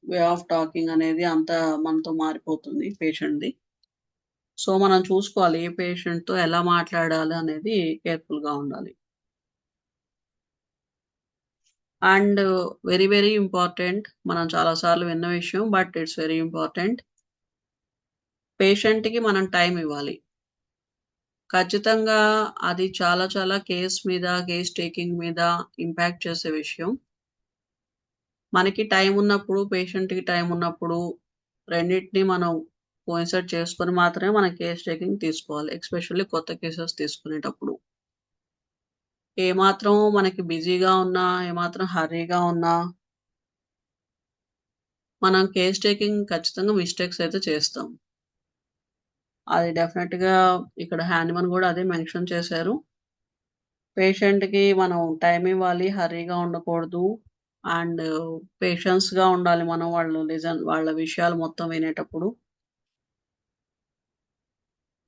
వే ఆఫ్ టాకింగ్ అనేది అంతా మనతో మారిపోతుంది పేషెంట్‌ది. సో, మనం చూసుకోవాలి ఏ పేషెంట్‌తో ఎలా మాట్లాడాలి అనేది కేర్‌ఫుల్‌గా ఉండాలి. అండ్ వెరీ వెరీ ఇంపార్టెంట్ మనం చాలా సార్లు విన్న విషయం. But it's very important. పేషెంట్‌కి మనం టైమ్ ఇవ్వాలి. ఖచ్చితంగా అది చాలా చాలా కేస్ టేకింగ్ మీద ఇంపాక్ట్ చేసే విషయం. మనకి టైం ఉన్నప్పుడు, పేషెంట్‌కి టైం ఉన్నప్పుడు రెండిటిని మనం కోయిన్సైడ్ చేసుకొని మాత్రమే మనం కేస్ టేకింగ్ తీసుకోవాలి. ఎస్పెషల్లీ కొత్త కేసెస్ తీసుకునేటప్పుడు. ఏమాత్రం మనకి బిజీగా ఉన్నా, ఏమాత్రం హర్రీగా ఉన్నా మనం కేస్ టేకింగ్ ఖచ్చితంగా మిస్టేక్స్ అయితే చేస్తాం. అది డెఫినెట్‌గా ఇక్కడ హ్యానిమన్ గూడా అదే మెన్షన్ చేశారు. పేషెంట్‌కి మనం టైమ్ ఇవ్వాలి. హర్రీగా ఉండకూడదు. అండ్ పేషెన్స్‌గా ఉండాలి మనం వాళ్ళ విషయాలు మొత్తం వినేటప్పుడు.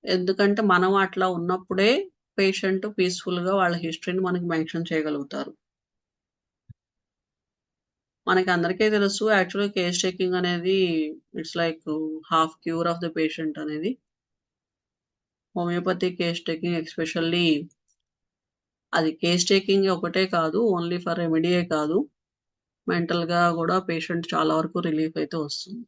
ఎందుకంటే మనం అట్లా ఉన్నప్పుడే పేషెంట్ పీస్‌ఫుల్‌గా వాళ్ళ హిస్టరీని మనకి మెన్షన్ చేయగలుగుతారు. మనకందరికీ తెలుసు యాక్చువల్‌గా కేస్ టేకింగ్ అనేది it's like half cure of the patient అనేది. హోమియోపతి కేస్ టేకింగ్ ఎస్పెషల్లీ అది కేస్ టేకింగ్ ఒకటే కాదు. ఓన్లీ ఫర్ రెమెడీయే కాదు. మెంటల్‌గా గూడా పేషెంట్ చాలా వరకు రిలీఫ్ అయితే వస్తుంది.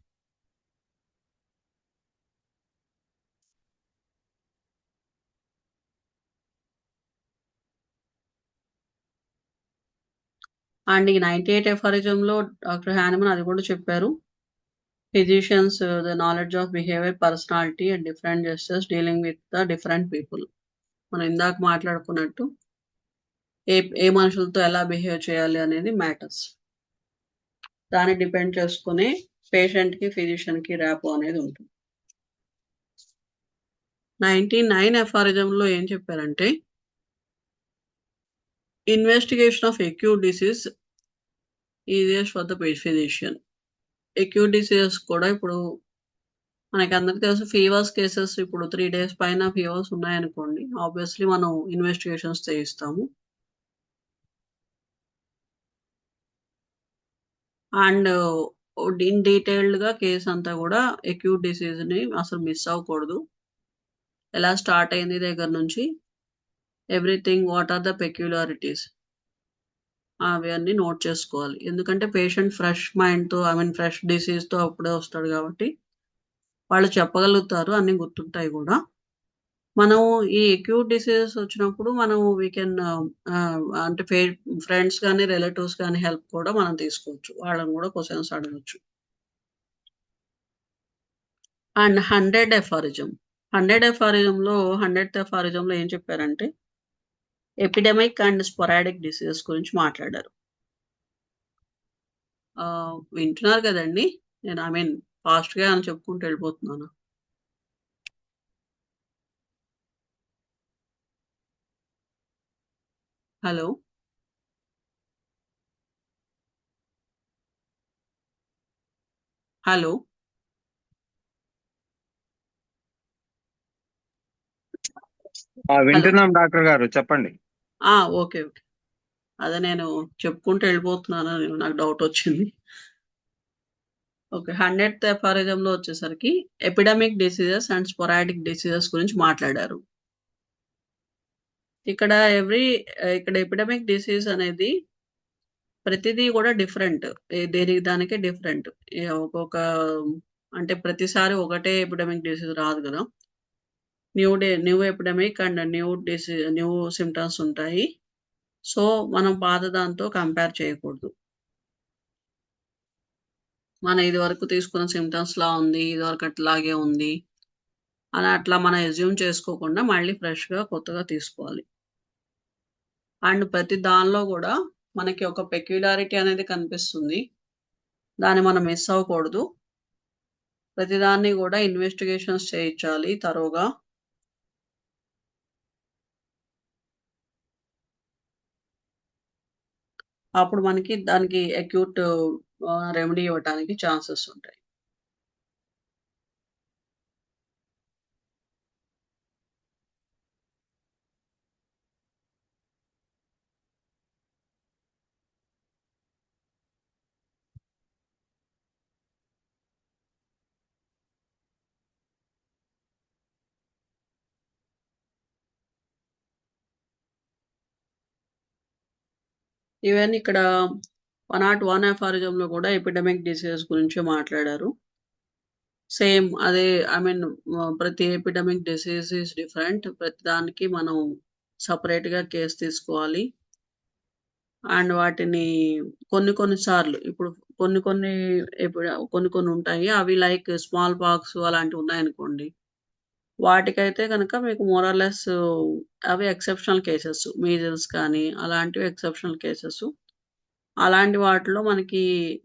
అండ్ ఈ 98 ఎఫారిజంలో డాక్టర్ హానిమన్ అది కూడా చెప్పారు. Physicians the knowledge of behaviour, personality and different gestures dealing with the different people. మనం ఇందాక మాట్లాడుకున్నట్టు ఏ ఏ మనుషులతో ఎలా బిహేవ్ చేయాలి అనేది మ్యాటర్స్. దాన్ని డిపెండ్ చేసుకొని పేషెంట్‌కి, ఫిజిషియన్‌కి ర్యాపో అనేది ఉంటుంది. 99 ఎఫారిజంలో ఏం చెప్పారంటే, investigation of acute disease easiest for the physician. Acute diseases కూడా ఇప్పుడు మనకందరికి తెలుసు ఫీవర్స్ కేసెస్ ఇప్పుడు 3 డేస్ పైన ఫీవర్స్ ఉన్నాయనుకోండి. ఆబ్వియస్‌లీ మనం ఇన్వెస్టిగేషన్స్ చేయిస్తాము. అండ్ ఇన్ డీటెయిల్డ్‌గా కేస్ అంతా గూడా అక్యూట్ డిసీజ్‌ని అసలు మిస్ అవ్వకూడదు. ఎలా స్టార్ట్ అయింది దగ్గర నుంచి ఎవ్రీథింగ్ వాట్ ఆర్ ద పెక్యులారిటీస్ అవన్నీ నోట్ చేసుకోవాలి. ఎందుకంటే పేషెంట్ ఫ్రెష్ మైండ్‌తో ఫ్రెష్ డిసీజ్‌తో అప్పుడే వస్తాడు గాబట్టి, వాళ్ళు చెప్పగలుగుతారు. అన్నీ గుర్తుంటాయి గూడా. మనం ఈ అక్యూట్ డిసీజెస్ వచ్చినప్పుడు మనం వి కెన్ అంటే ఫ్రెండ్స్ గాని, రిలేటివ్స్ గాని హెల్ప్ కూడా మనం తీసుకోవచ్చు. వాళ్ళని గూడా క్వెషన్స్ అడగొచ్చు. అండ్ 100 ఎఫారిజం. 100 ఎఫారిజంలో 100థ్ ఎఫారిజంలో ఏం చెప్పారంటే, ఎపిడెమిక్ అండ్ స్పోరాడిక్ డిసీజెస్ గురించి మాట్లాడారు. వింటున్నారు గదండీ! నేను ఫాస్ట్‌గా అని చెప్పుకుంటూ వెళ్ళిపోతున్నాను. హలో! హలో! హలో! వింటున్నాం డాక్టర్ గారు చెప్పండి. ఓకే. ఓకే. అదే నేను చెప్పుకుంటూ వెళ్ళిపోతున్నానని నాకు డౌటొచ్చింది. ఓకే. 100థ్ ఎఫారిజంలో వచ్చేసరికి epidemic diseases and sporadic diseases గురించి మాట్లాడారు. ఇక్కడ ఇక్కడ ఎపిడమిక్ డిసీజ్ అనేది ప్రతిదీ గూడా డిఫరెంట్. దేనికి దానికే డిఫరెంట్. ఒక్కొక్క అంటే ప్రతిసారి ఒకటే ఎపిడమిక్ డిసీజ్ రాదు గదా! New epidemic and new symptoms ఉంటాయి. సో, మనం పాత దాంతో కంపేర్ చేయకూడదు. మన ఇదివరకు తీసుకున్న సింప్టమ్స్‌లా ఉంది. ఇదివరకు అట్లాగే ఉంది. అని అట్లా మనం అస్యూమ్ చేసుకోకుండా మళ్ళీ ఫ్రెష్‌గా కొత్తగా తీసుకోవాలి. అండ్ ప్రతి దానిలో గూడా మనకి ఒక పెక్యులారిటీ అనేది కనిపిస్తుంది. దాన్ని మనం మిస్ అవ్వకూడదు. ప్రతిదాన్ని గూడా ఇన్వెస్టిగేషన్స్ చేయించాలి తరోగా. అప్పుడు మనకి దానికి అక్యూట్ రెమెడీ ఇవ్వటానికి ఛాన్సెస్ ఉంటాయి. ఈవెన్ ఇక్కడ 101 ఎఫారిజంలో గూడా ఎపిడమిక్ డిసీజెస్ గురించి మాట్లాడారు. సేమ్ అదే. ఐ మీన్ ప్రతి ఎపిడమిక్ డిసీజ్ ఈస్ డిఫరెంట్. ప్రతి దానికి మనం సెపరేట్‌గా కేర్ తీసుకోవాలి. అండ్ వాటిని కొన్ని కొన్ని సార్లు ఇప్పుడు కొన్ని కొన్ని కొన్ని కొన్ని ఉంటాయి. అవి లైక్ స్మాల్ పాక్స్ అలాంటివున్నాయనుకోండి. వాటికైతే గనక మీకు మోర్ ఆర్ లెస్ అవి ఎక్సెప్షనల్ కేసెస్. మీజిల్స్ కానీ అలాంటివి ఎక్సెప్షనల్ కేసెస్. అలాంటి వాటిలో మనకి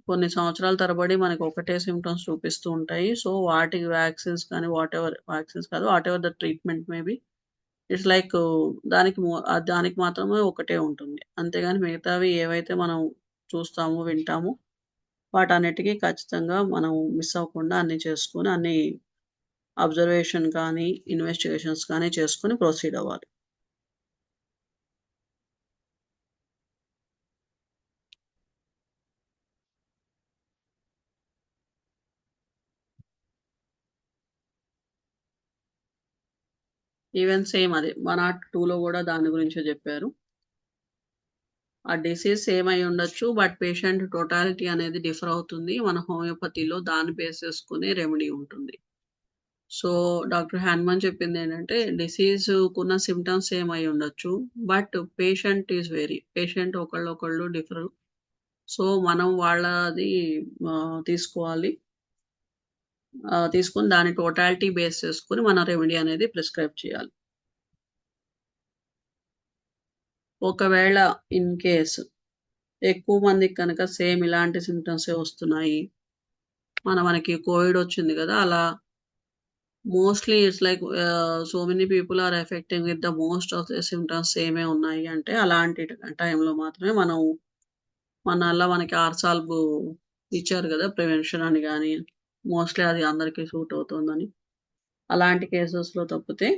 కొన్ని సంవత్సరాల తరబడి మనకి ఒకటే సింప్టమ్స్ చూపిస్తూ ఉంటాయి. సో, వాటికి వ్యాక్సిన్స్ కానీ వాటెవర్ వ్యాక్సిన్స్ కాదు whatever the treatment may be it's like దానికి మాత్రమే ఒకటే ఉంటుంది. అంతేగాని మిగతావి ఏవైతే మనం చూస్తామో, వింటామో వాటన్నిటికి ఖచ్చితంగా మనం మిస్ అవ్వకుండా అన్నీ చేసుకొని అన్నీ అబ్జర్వేషన్ కానీ, ఇన్వెస్టిగేషన్స్ కానీ చేసుకొని ప్రొసీడ్ అవ్వాలి. ఈవెన్ సేమ్ అదే 102లో గూడా దాని గురించే జెప్పారు. ఆ డిసీజ్ సేమ్ అయ్యుండొచ్చు. బట్ పేషెంట్ టోటాలిటీ అనేది డిఫర్ అవుతుంది. మన హోమియోపతిలో దాన్ని బేస్ చేసుకొని రెమెడీ ఉంటుంది. సో, డాక్టర్ హ్యాన్‌మన్ చెప్పిందేంటంటే డిసీజ్‌కున్న సింప్టమ్స్ సేమ్ అయ్యుండొచ్చు. బట్ పేషెంట్ ఒకళ్ళొకళ్ళు డిఫరు. సో, మనం వాళ్ళది తీసుకోవాలి. తీసుకొని దాని టోటాలిటీ బేస్ చేసుకొని మన రెమెడీ అనేది ప్రిస్క్రైబ్ చేయాలి. ఒకవేళ ఇన్ కేస్ ఎక్కువ మందికి కనుక సేమ్ ఇలాంటి సింప్టమ్సే వస్తున్నాయి. మనకి కోవిడ్ వచ్చింది గదా! అలా mostly it's like so many people are affecting with the most of the symptoms సేమే ఉన్నాయి అంటే అలాంటి టైంలో మాత్రమే మనకి ఆర్సాల్బు ఇచ్చారు గదా! ప్రివెన్షన్ అని గాని, మోస్ట్‌లీ అది అందరికి సూట్ అవుతుందని. అలాంటి కేసెస్‌లో తప్పితే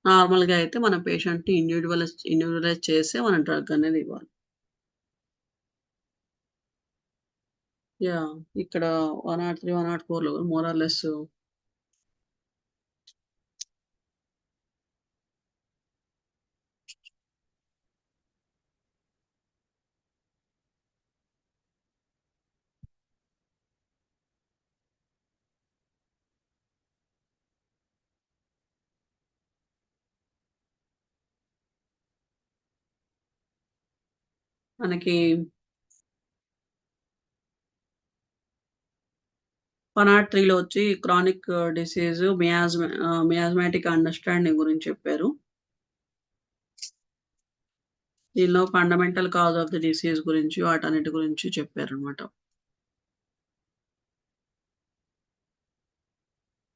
నార్మల్‌గా అయితే మన పేషెంట్‌ని ఇండివిడ్యువలైజ్ చేసే మనం డ్రగ్ అనేది ఇవ్వాలి. యాహ్! ఇక్కడ 103, 104లో మోర్ ఆర్ లెస్ మనకి 103లో వచ్చి క్రానిక్ డిసీజ్ మియాస్మాటిక్ అండర్‌స్టాండింగ్ గురించి చెప్పారు. దీనిలో fundamental cause of the disease గురించి వాటన్నిటి గురించి చెప్పారనమాట.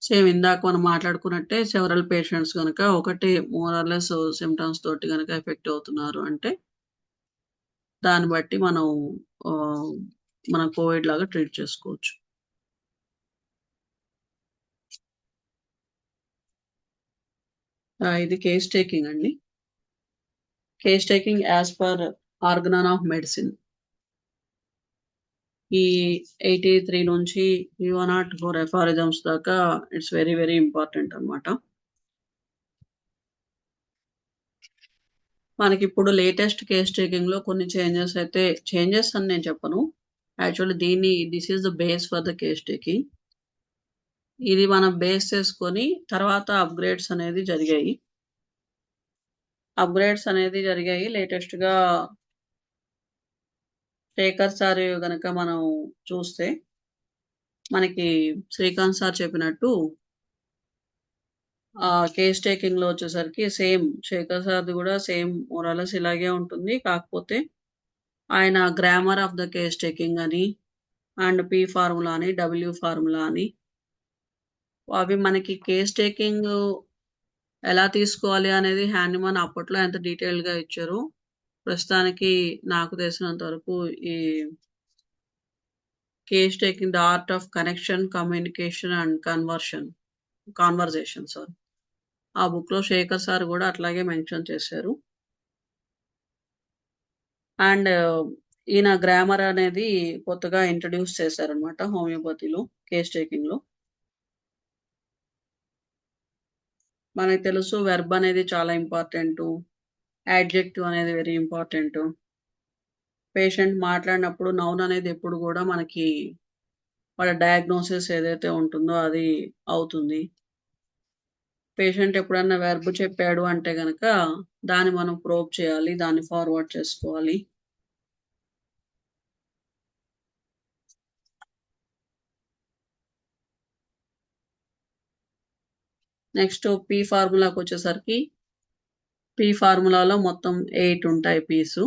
సేమ్ ఇందాక మనం మాట్లాడుకున్నట్టే సెవెరల్ పేషెంట్స్ గనక ఒకటే మోర్ ఆర్ లెస్ సింప్టమ్స్ తోటి గనక ఎఫెక్ట్ అవుతున్నారు అంటే, దాన్ని బట్టి ఆహ్, మనం కోవిడ్ లాగా ట్రీట్ చేసుకోవచ్చు. ఇది కేస్ టేకింగ్ అండి. Case taking as per Organon of medicine. ఈ 83 నుంచి ఈ 104 ఎఫారిజమ్స్ దాకా ఇట్స్ వెరీ వెరీ ఇంపార్టెంట్ అన్నమాట. మనకిప్పుడు లేటెస్ట్ కేస్ టేకింగ్‌లో కొన్ని చేంజెస్ అని నేను చెప్పను. Actually this is the base for the case taking. ఇది మనం బేస్ చేసుకొని తర్వాత అప్‌గ్రేడ్స్ అనేది జరిగాయి. లేటెస్ట్‌గా శేఖర్ సార్ గనక మనం చూస్తే, మనకి శ్రీకాంత్ సార్ చెప్పినట్టు కేస్ టేకింగ్‌లో వచ్చేసరికి సేమ్ శేఖర్ సార్‌ది గూడా సేమ్ మోర్ ఆర్ లెస్ ఇలాగే ఉంటుంది. కాకపోతే ఆయన grammar of the case taking అని, అండ్ పి ఫార్ములా అని, డబ్ల్యూ ఫార్ములా అని, అవి మనకి కేస్ టేకింగ్ ఎలా తీసుకోవాలి అనేది హ్యాండిమన్ అప్పట్లో ఎంత డీటెయిల్‌గా ఇచ్చారో, ప్రస్తుతానికి నాకు తెలిసినంత వరకు ఈ case taking the art of connection, communication and conversation sorry. ఆ బుక్‌లో శేఖర్ సార్ గూడా అట్లాగే మెన్షన్ చేశారు. అండ్ ఈయన గ్రామర్ అనేది కొత్తగా ఇంట్రొడ్యూస్ చేశారనమాట హోమియోపతిలో కేస్ టేకింగ్‌లో. మనకు తెలుసు వెర్బ్ అనేది చాలా ఇంపార్టెంటు. యాడ్జెక్టివ్ అనేది వెరీ ఇంపార్టెంటు. పేషెంట్ మాట్లాడినప్పుడు నౌన్ అనేది ఎప్పుడు గూడా మనకి వాళ్ళ డయాగ్నోసిస్ ఏదైతే ఉంటుందో అది అవుతుంది. పేషెంట్ ఎప్పుడన్నా వెర్బ్ చెప్పాడు అంటే గనక దాన్ని మనం ప్రోబ్ చేయాలి. దాన్ని ఫార్వర్డ్ చేసుకోవాలి. నెక్స్ట్ పి ఫార్ములాకొచ్చేసరికి పి ఫార్ములాలో మొత్తం 8 ఉంటాయి Ps.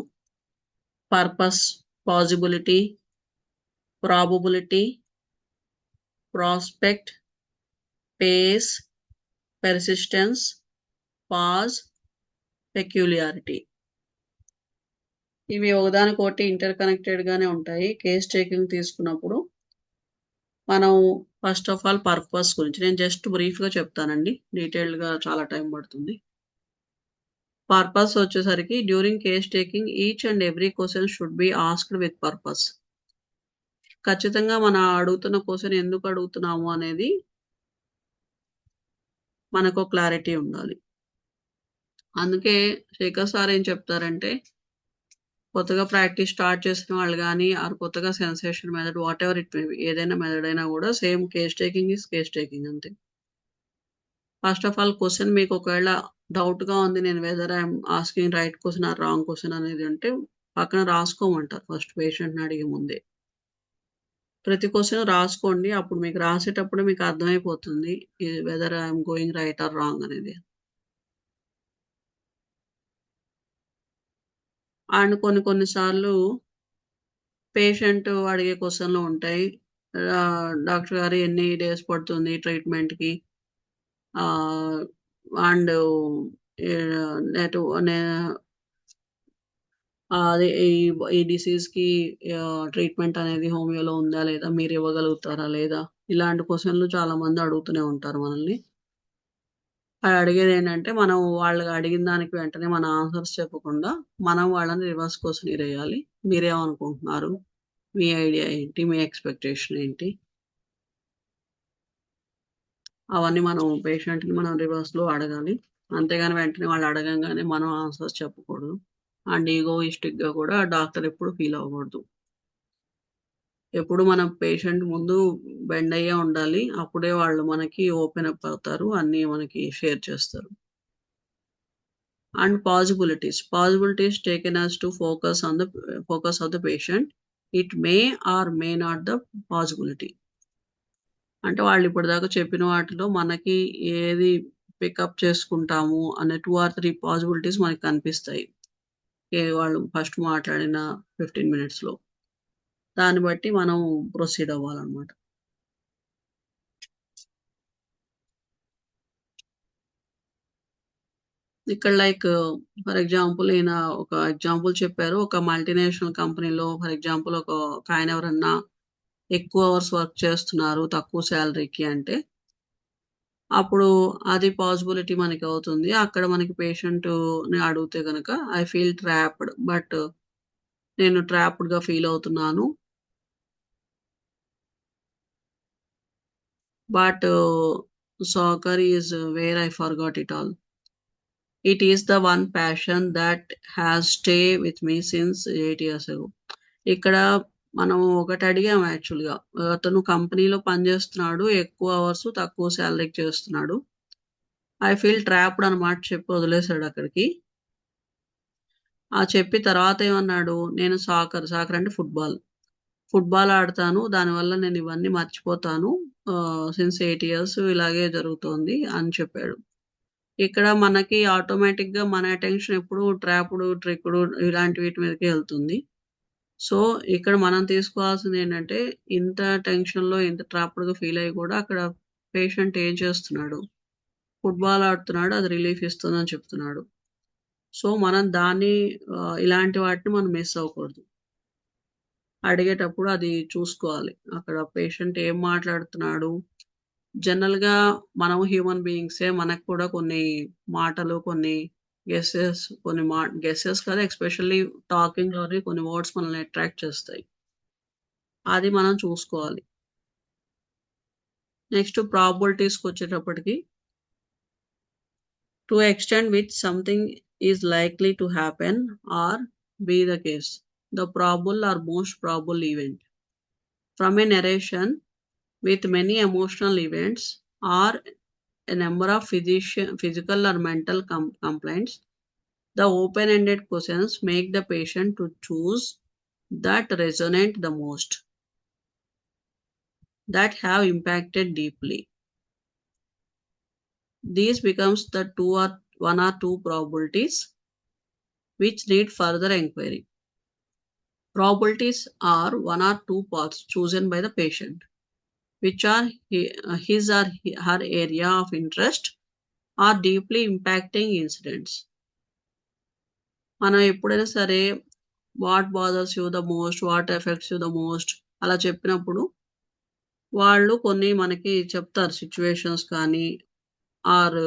Purpose, possibility, probability, prospect, pace, persistence, pause, peculiarity. ఇవి ఒకదానికొకటి ఇంటర్ కనెక్టెడ్ గానే ఉంటాయి. కేస్ టేకింగ్ తీసుకున్నప్పుడు మనం ఫస్ట్ ఆఫ్ ఆల్ పర్పస్ గురించి నేను జస్ట్ బ్రీఫ్‌గా చెప్తానండి. డీటెయిల్డ్‌గా చాలా టైం పడుతుంది. పర్పస్ వచ్చేసరికి during case taking each and every question should be asked with purpose. ఖచ్చితంగా మనం అడుగుతున్న క్వెషన్ ఎందుకు అడుగుతున్నాము అనేది మనకు క్లారిటీ ఉండాలి. అందుకే శేఖర్ సార్ ఏం చెప్తారంటే కొత్తగా ప్రాక్టీస్ స్టార్ట్ చేసిన వాళ్ళు గానీ, ఆర్ కొత్తగా sensation method whatever it may be ఏదైనా మెథడ్ అయినా గూడా same case taking is case taking అంతే. ఫస్ట్ ఆఫ్ ఆల్ క్వెషన్ మీకు ఒకవేళ డౌట్‌గా ఉంది. నేను whether I'm asking right question or wrong question అనేది అంటే పక్కన రాసుకోమంటారు ఫస్ట్ పేషెంట్‌ని అడిగే ముందే. ప్రతి క్వెషన్ రాసుకోండి. అప్పుడు మీకు రాసేటప్పుడు మీకు అర్థమైపోతుంది. ఇది whether I'm going right or wrong అనేది. అండ్ కొన్ని కొన్ని సార్లు పేషెంట్ అడిగే క్వెషన్‌లు ఉంటాయి. డాక్టర్ గారు ఎన్ని డేస్ పడుతుంది ట్రీట్మెంట్‌కి? ఆహ్, అండ్ నెటు నే అదే ఈ డిసీజ్‌కి ట్రీట్మెంట్ అనేది హోమియోలో ఉందా? లేదా? మీరు ఇవ్వగలుగుతారా? లేదా? ఇలాంటి క్వెషన్‌లు చాలామంది అడుగుతూనే ఉంటారు మనల్ని. అది అడిగేదేంటంటే మనం వాళ్ళు అడిగిన దానికి వెంటనే మన ఆన్సర్స్ చెప్పకుండా మనం వాళ్ళని రివర్స్ క్వెషనీర్ ఎయ్యాలి. మీరేమనుకుంటున్నారు? మీ ఐడియా ఏంటి? మీ ఎక్స్‌పెక్టేషన్ ఏంటి? అవన్నీ మనం పేషెంట్‌ని మనం రివర్స్‌లో అడగాలి. అంతేగాని వెంటనే వాళ్ళు అడగంగానే మనం ఆన్సర్స్ చెప్పకూడదు. అండ్ ఈగోయిస్టిక్‌గా కూడా డాక్టర్ ఎప్పుడు ఫీల్ అవ్వకూడదు. ఎప్పుడు మనం పేషెంట్ ముందు బెండ్ అయ్యే ఉండాలి. అప్పుడే వాళ్ళు మనకి ఓపెన్ అప్ అవుతారు. అన్నీ మనకి షేర్ చేస్తారు. And possibilities. Possibilities taken as to focus of the patient. It may or may not the possibility. అంటే వాళ్ళు ఇప్పటిదాకా చెప్పిన వాటిలో మనకి ఏది పికప్ చేసుకుంటాము అనే 2 ఆర్ 3 పాజిబిలిటీస్ మనకు కనిపిస్తాయి. వాళ్ళు ఫస్ట్ మాట్లాడిన 15 మినిట్స్‌లో. దాన్ని బట్టి మనం ప్రొసీడ్ అవ్వాలన్నమాట. ఇక్కడ లైక్ ఫర్ ఎగ్జాంపుల్ ఈయన ఒక ఎగ్జాంపుల్ చెప్పారు. ఒక మల్టీనేషనల్ కంపెనీలో ఫర్ ఎగ్జాంపుల్ ఒకాయన ఎవరన్నా ఎక్కువ అవర్స్ వర్క్ చేస్తున్నారు తక్కువ సాలరీకి అంటే, అప్పుడు అది పాజిబిలిటీ మనకవుతుంది. అక్కడ మనకి పేషెంట్‌ని అడిగితే గనక ఐ ఫీల్ ట్రాప్డ్. నేను ట్రాప్డ్‌గా ఫీల్ అవుతున్నాను. But soccer is where I forgot it all. It is the one passion that has stay with me since 8 years ago. ఇక్కడ మనం ఒకటి అడిగాము యాక్చువల్‌గా. అతను కంపెనీలో పనిచేస్తున్నాడు. ఎక్కువ అవర్స్ తక్కువ సాలరీకి చేస్తున్నాడు. ఐ ఫీల్ ట్రాప్డ్ అన్న మాట చెప్పి వదిలేసాడు అక్కడికి. చెప్పి తర్వాత ఏమన్నాడు, నేను సాకర్ అంటే ఫుట్‌బాల్. ఫుట్‌బాల్ ఆడతాను. దానివల్ల నేను ఇవన్నీ మర్చిపోతాను. సిన్స్ 8 ఇయర్స్ ఇలాగే జరుగుతోంది అని చెప్పాడు. ఇక్కడ మనకి ఆటోమేటిక్‌గా మన అటెన్షన్ ఎప్పుడు ట్రాప్‌డు, ట్రిక్‌డు ఇలాంటి వీటి మీదకే ఎళ్తుంది. సో, ఇక్కడ మనం తీసుకోవాల్సిందేంటంటే, ఇంత టెన్షన్‌లో, ఇంత ట్రాప్డ్‌గా ఫీల్ అయ్యి కూడా అక్కడ పేషెంట్ ఏం చేస్తున్నాడు? ఫుట్‌బాల్ ఆడుతున్నాడు. అది రిలీఫ్ ఇస్తుందని చెప్తున్నాడు. సో, మనం దాన్ని ఇలాంటి వాటిని మనం మిస్ అవ్వకూడదు. అడిగేటప్పుడు అది చూసుకోవాలి. అక్కడ పేషెంట్ ఏం మాట్లాడుతున్నాడు? జనరల్‌గా మనం హ్యూమన్ బీయింగ్సే. మనకు కూడా కొన్ని మాటలు, కొన్ని గెస్సెస్ కాదు ఎస్పెషల్లీ టాకింగ్‌లోని కొన్ని వర్డ్స్ మనల్ని అట్రాక్ట్ చేస్తాయి. అది మనం చూసుకోవాలి. నెక్స్ట్ ప్రాబబిలిటీస్‌కొచ్చేటప్పటికి to extend which something is likely to happen or be the case. the probable or most probable event. From a narration with many emotional events or a number of physical or mental complaints, the open-ended questions make the patient to choose that resonate the most, that have impacted deeply. These becomes the one or two probabilities which need further inquiry. Probabilities are one or two paths chosen by the patient, which are his or her area of interest or deeply impacting incidents. మనం ఎప్పుడైనా సరే what bothers you the most, what effects you the most అలా చెప్పినప్పుడు వాళ్ళు కొన్ని మనకి చెప్తారు situations కానీ ఆర్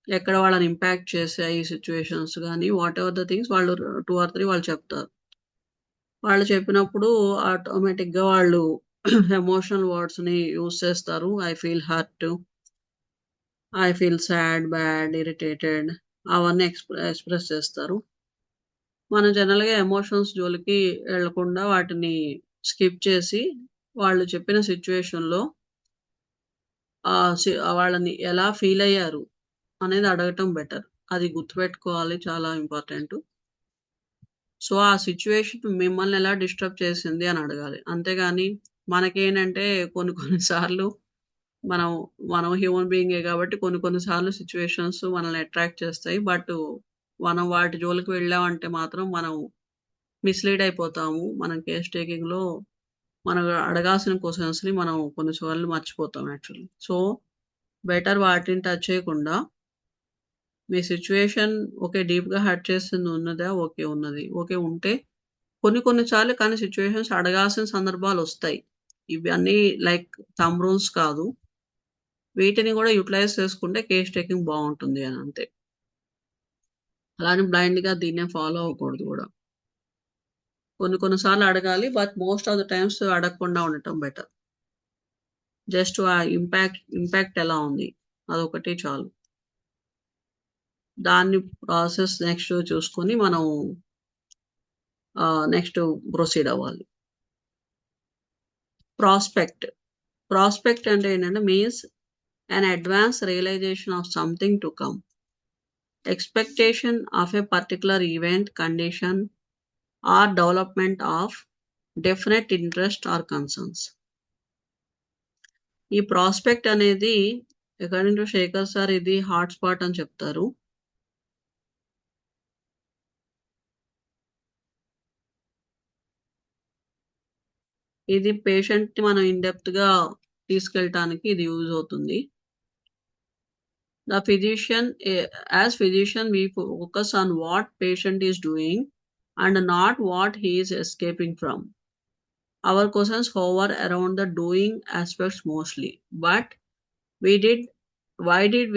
ఎక్కడ వాళ్ళని ఇంపాక్ట్ చేసాయి సిచ్యువేషన్స్ కానీ వాట్ ఎవర్ ద థింగ్స్ వాళ్ళు 2 or 3 వాళ్ళు చెప్తారు. వాళ్ళు చెప్పినప్పుడు ఆటోమేటిక్‌గా వాళ్ళు ఎమోషనల్ వర్డ్స్‌ని యూజ్ చేస్తారు. I feel hurt, I feel sad, bad, irritated అవన్నీ ఎక్స్‌ప్రెస్ చేస్తారు. మనం జనరల్‌గా ఎమోషన్స్ జోలికి వెళ్ళకుండా వాటిని స్కిప్ చేసి వాళ్ళు చెప్పిన సిట్యుయేషన్‌లో వాళ్ళని ఎలా ఫీల్ అయ్యారు అనేది అడగటం బెటర్. అది గుర్తుపెట్టుకోవాలి, చాలా ఇంపార్టెంటు. సో, ఆ సిట్యుయేషన్ మిమ్మల్ని ఎలా డిస్టర్బ్ చేసింది అని అడగాలి. అంతేగాని మనకేంటంటే కొన్ని కొన్ని సార్లు మనం మనం హ్యూమన్ బీయింగే కాబట్టి కొన్ని కొన్ని సార్లు సిట్యుయేషన్స్ మనల్ని అట్రాక్ట్ చేస్తాయి. మనం వాటి జోలికి వెళ్ళామంటే మాత్రం మనం మిస్‌లీడ్ అయిపోతాము. మనం కేస్ టేకింగ్‌లో మనం అడగాల్సిన క్వెషన్స్‌ని మనం కొన్ని సార్లు మర్చిపోతాం యాక్చువల్లీ. సో, బెటర్ వాటిని టచ్ చేయకుండా మీ సిట్యుయేషన్ ఓకే. డీప్‌గా హర్ట్ చేసింది ఉన్నదా? ఓకే. ఉన్నది. ఓకే. ఉంటే కొన్ని కొన్ని సార్లు కానీ సిట్యుయేషన్స్ అడగాల్సిన సందర్భాలొస్తాయి. ఇవన్నీ లైక్ థంబ్ రూల్స్ కాదు. వీటిని గూడా యుటిలైజ్ చేసుకుంటే కేస్ టేకింగ్ బావుంటుంది అని అంతే. అలాని బ్లైండ్‌గా దీన్నే ఫాలో అవ్వకూడదు గూడా. కొన్ని కొన్ని సార్లు అడగాలి. But most of the times అడగకుండా ఉండటం బెటర్. జస్ట్ ఆ ఇంపాక్ట్ ఎలా ఉంది? అదొకటి చాలు. దాన్ని ప్రాసెస్ నెక్స్ట్ చూసుకొని మనం నెక్స్ట్ ప్రొసీడ్ అవ్వాలి. ప్రాస్పెక్ట్ అంటే ఏంటంటే means an advance realization of something to come. Expectation of a particular event, condition or development of definite interest or concerns. ఈ ప్రాస్పెక్ట్ అనేది అకార్డింగ్ టు శేఖర్ సార్ ఇది హాట్ స్పాట్ అని చెప్తారు. ఇది పేషెంట్‌ని మనం ఇన్ డెప్త్‌గా తీసుకెళ్ళటానికి ఇది యూజ్ అవుతుంది. The physician, as physician, we focus on what patient is doing and not what he is escaping from. Our questions hover around the doing aspects mostly, but why did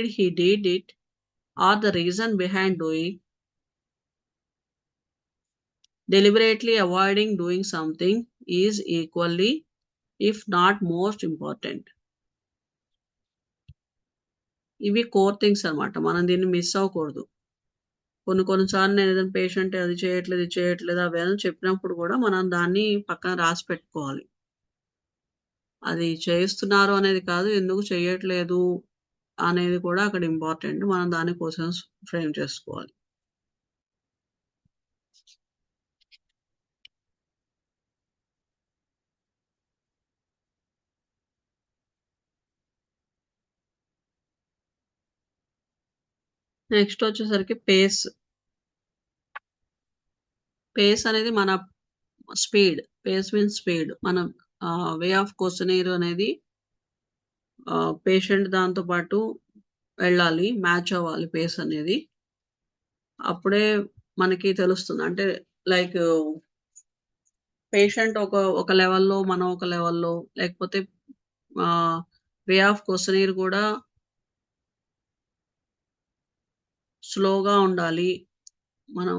he did it, or the reason behind doing, deliberately avoiding doing something is equally, if not most important. ఇవి core things అన్నమాట. మనం దీన్ని miss అవ్వకూడదు. కొన్ని కొన్ని సార్లు నేను ఏదైనా పేషెంట్ అది చేయట్లేదు, ఇది చేయట్లేదు అవేమో చెప్పినప్పుడు కూడా మనం దాన్ని పక్కన రాసి పెట్టుకోవాలి. అది చేస్తున్నారు అనేది కాదు, ఎందుకు చేయట్లేదు అనేది కూడా అక్కడ ఇంపార్టెంట్. మనం దాని క్వెషన్స్ ఫ్రేమ్ చేసుకోవాలి. నెక్స్ట్ వచ్చేసరికి పేస్. పేస్ అనేది మన స్పీడ్. Face means speed. మనం వే ఆఫ్ క్వెషనీర్ అనేది పేషెంట్ దాంతో పాటు వెళ్ళాలి. మ్యాచ్ అవ్వాలి పేస్ అనేది. అప్పుడే మనకి తెలుస్తుంది. అంటే లైక్ పేషెంట్ ఒక లెవెల్‌లో, మనం ఒక లెవెల్‌లో లేకపోతే వే ఆఫ్ క్వెషనీర్ కూడా స్లోగా ఉండాలి. మనం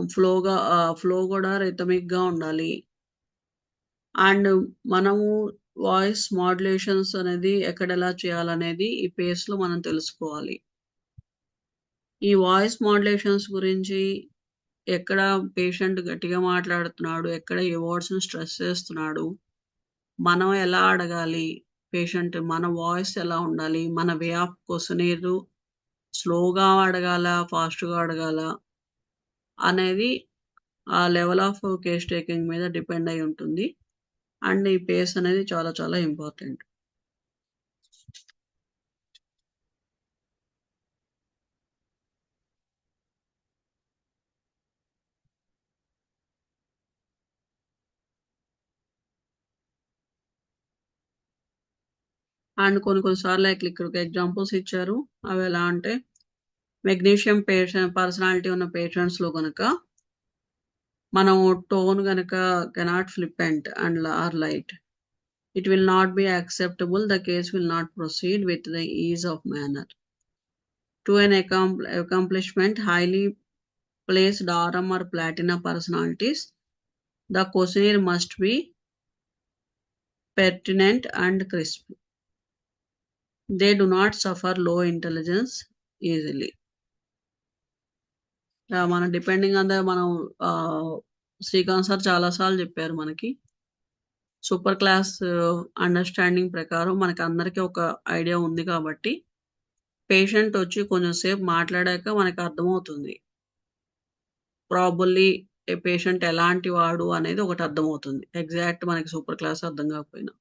ఫ్లో కూడా రిథమిక్‌గా ఉండాలి. అండ్ మనము వాయిస్ మాడ్యులేషన్స్ అనేది ఎక్కడెలా చేయాలనేది ఈ పేస్‌లో మనం తెలుసుకోవాలి. ఈ వాయిస్ మాడ్యులేషన్స్ గురించి ఎక్కడ పేషెంట్ గట్టిగా మాట్లాడుతున్నాడు, ఎక్కడ ఏ వర్డ్స్‌ని స్ట్రెస్ చేస్తున్నాడు, మనం ఎలా అడగాలి, పేషెంట్ మన వాయిస్ ఎలా ఉండాలి, మన వే ఆఫ్ క్వెషనీరు స్లోగా అడగాలా, ఫాస్ట్‌గా అడగాలా అనేది ఆ లెవెల్ ఆఫ్ కేస్ టేకింగ్ మీద డిపెండ్ అయ్యి ఉంటుంది. అండ్ ఈ పేస్ అనేది చాలా చాలా ఇంపార్టెంట్. అండ్ కొన్ని కొన్ని సార్లు లైక్ ఇక్కడికి ఎగ్జాంపుల్స్ ఇచ్చారు. అవెలా అంటే మెగ్నీషియం పర్సనాలిటీ ఉన్న పేషెంట్స్‌లో గనక మనం టోన్ గనక cannot flippant and or light. It will not be acceptable. The case will not proceed with the ease of manner. To an accomplishment, highly placed RM or platinum personalities, the questionnaire must be pertinent and crisp. They do not suffer low intelligence easily. మనం depending on the మనం Srikanth sir చాలా సార్లు చెప్పారు మనకి. Super class understanding ప్రకారం మనకందరికి ఒక idea ఉంది కాబట్టి, పేషెంట్ వచ్చి కొంచెం సేపు మాట్లాడాక మనకర్థమవుతుంది. ప్రాబబ్లీ ఏ పేషెంట్ ఎలాంటి వాడు అనేది ఒకటి అర్థమవుతుంది. ఎగ్జాక్ట్ మనకి సూపర్ క్లాస్ అర్థం కాకపోయినా.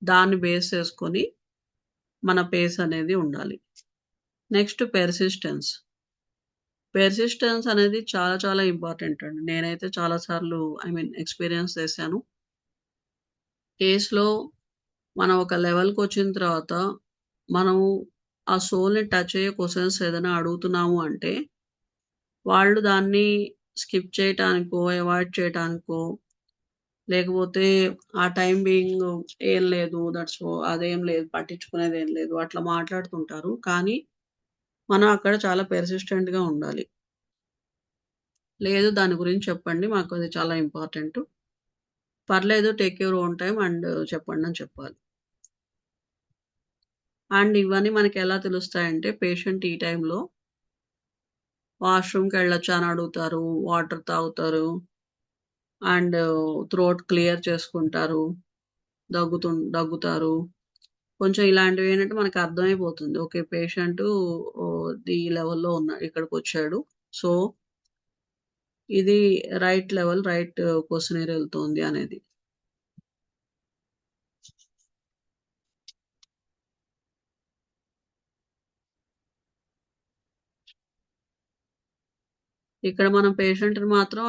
దాన్ని బేస్ చేసుకొని మన పేస్ అనేది ఉండాలి. Next persistence. పెర్సిస్టెన్స్ అనేది చాలా చాలా ఇంపార్టెంట్ అండి. నేనైతే చాలా సార్లు ఎక్స్‌పీరియన్స్ చేశాను. కేస్‌లో మనం ఒక లెవెల్‌కొచ్చిన తర్వాత, మనం ఆ సోల్‌ని టచ్ అయ్యే క్వెషన్స్ ఏదైనా అడుగుతున్నాము అంటే, వాళ్ళు దాన్ని స్కిప్ చేయటానికో, అవాయిడ్ చేయటానికో, లేకపోతే ఆ టైమ్ బీయింగ్ ఏం లేదు. అదేం లేదు. పట్టించుకునేదేం లేదు. అట్లా మాట్లాడుతుంటారు. కానీ, మనం అక్కడ చాలా పెర్సిస్టెంట్‌గా ఉండాలి. లేదు దాని గురించి చెప్పండి. మాకది చాలా ఇంపార్టెంటు. పర్లేదు take your own time and చెప్పండని చెప్పాలి. అండ్ ఇవన్నీ మనకెలా తెలుస్తాయంటే, పేషెంట్ ఈ టైంలో వాష్‌రూమ్‌కెళ్ళొచ్చా అని అడుగుతారు. వాటర్ తాగుతారు. అండ్ థ్రోట్ క్లియర్ చేసుకుంటారు. దగ్గుతారు. కొంచెం ఇలాంటివేంటంటే మనకర్థమైపోతుంది. ఓకే. పేషెంటు ఈ లెవెల్‌లో ఇక్కడికొచ్చాడు. సో, ఇది రైట్ లెవెల్, రైట్ క్వెషనీర్ ఎళ్తోంది అనేది. ఇక్కడ మనం పేషెంట్‌ని మాత్రం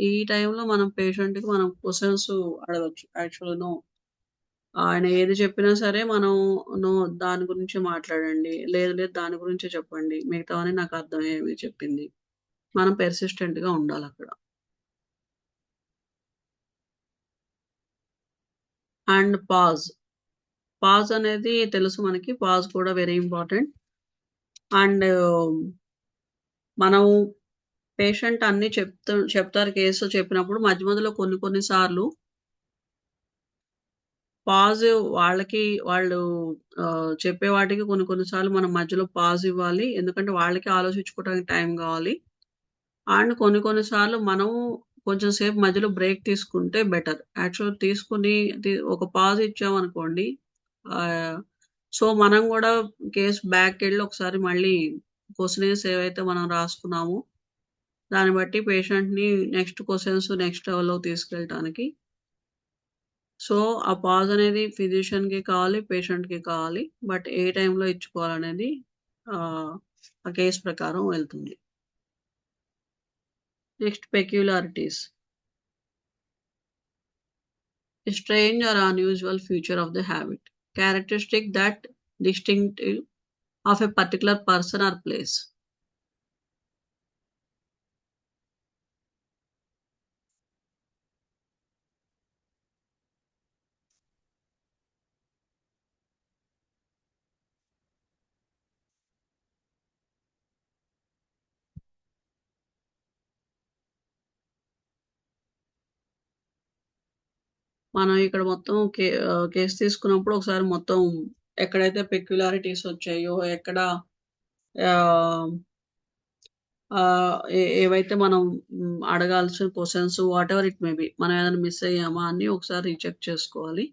ఈ టైంలో మనం పేషెంట్‌కి మనం క్వెషన్స్ అడగొచ్చు. యాక్చువల్‌గా ఆయన ఏది చెప్పినా సరే మనం నో దాని గురించే మాట్లాడండి. లేదు లేదు దాని గురించే చెప్పండి. మిగతావన్నీ నాకర్థమయ్యాయి మీరు చెప్పింది. మనం పెర్సిస్టెంట్‌గా ఉండాలక్కడ. And pause. పాజ్ అనేది తెలుసు మనకి. పాజ్ కూడా వెరీ ఇంపార్టెంట్. అండ్ మనం పేషెంట్ అన్నీ చెప్తారు కేసు చెప్పినప్పుడు మధ్య మధ్యలో కొన్ని కొన్ని సార్లు పాజ్ వాళ్ళు చెప్పే వాటికి కొన్ని కొన్ని సార్లు మనం మధ్యలో పాజ్ ఇవ్వాలి. ఎందుకంటే వాళ్ళకి ఆలోచించుకోవడానికి టైం గావాలి. అండ్ కొన్ని కొన్ని సార్లు మనం కొంచెం సేపు మధ్యలో బ్రేక్ తీసుకుంటే బెటర్. యాక్చువల్‌గా తీసుకొని ఒక పాజ్ ఇచ్చామనుకోండి ఆహ్, సో, మనం గూడా కేస్ బ్యాక్‌కెళ్ళి ఒకసారి మళ్ళీ క్వెషనీర్స్ ఏవైతే మనం రాసుకున్నామో, దాన్ని బట్టి పేషెంట్‌ని నెక్స్ట్ క్వెషన్స్ నెక్స్ట్ లెవెల్‌లోకి తీసుకెళ్ళటానికి సో, ఆ పాజ్ అనేది ఫిజిషియన్‌కి కావాలి, పేషెంట్‌కి కావాలి. బట్ ఏ టైంలో ఇచ్చుకోవాలనేది ఆహ్, ఆ కేస్ ప్రకారం వెళ్తుంది. Next పెక్యులారిటీస్. A strange or unusual feature of the habit. Characteristic that distinctive of a particular person or place. మనం ఇక్కడ మొత్తం కేస్ తీసుకున్నప్పుడు ఒకసారి మొత్తం ఎక్కడైతే పెక్యులారిటీస్ వచ్చాయో, ఎక్కడ ఆహ్, ఏవైతే మనం అడగాల్సిన questions whatever it may B మనం ఏదైనా మిస్ అయ్యామా అని ఒకసారి రీచెక్ చేసుకోవాలి.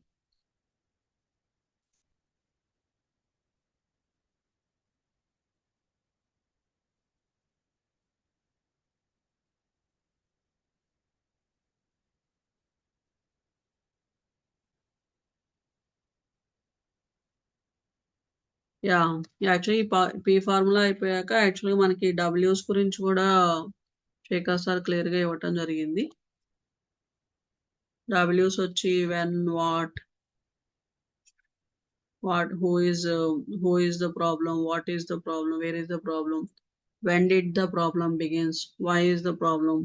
యాహ్! యాక్చువల్లీ పీ ఫార్ములా అయిపోయాక యాక్చువల్‌గా మనకి డబ్ల్యూస్ గురించి కూడా శేఖర్ సార్ క్లియర్‌గా ఇవ్వటం జరిగింది. డబ్ల్యూస్ వచ్చి when, who is the problem, what is the problem, where is the problem, when did the problem begins, why is the problem.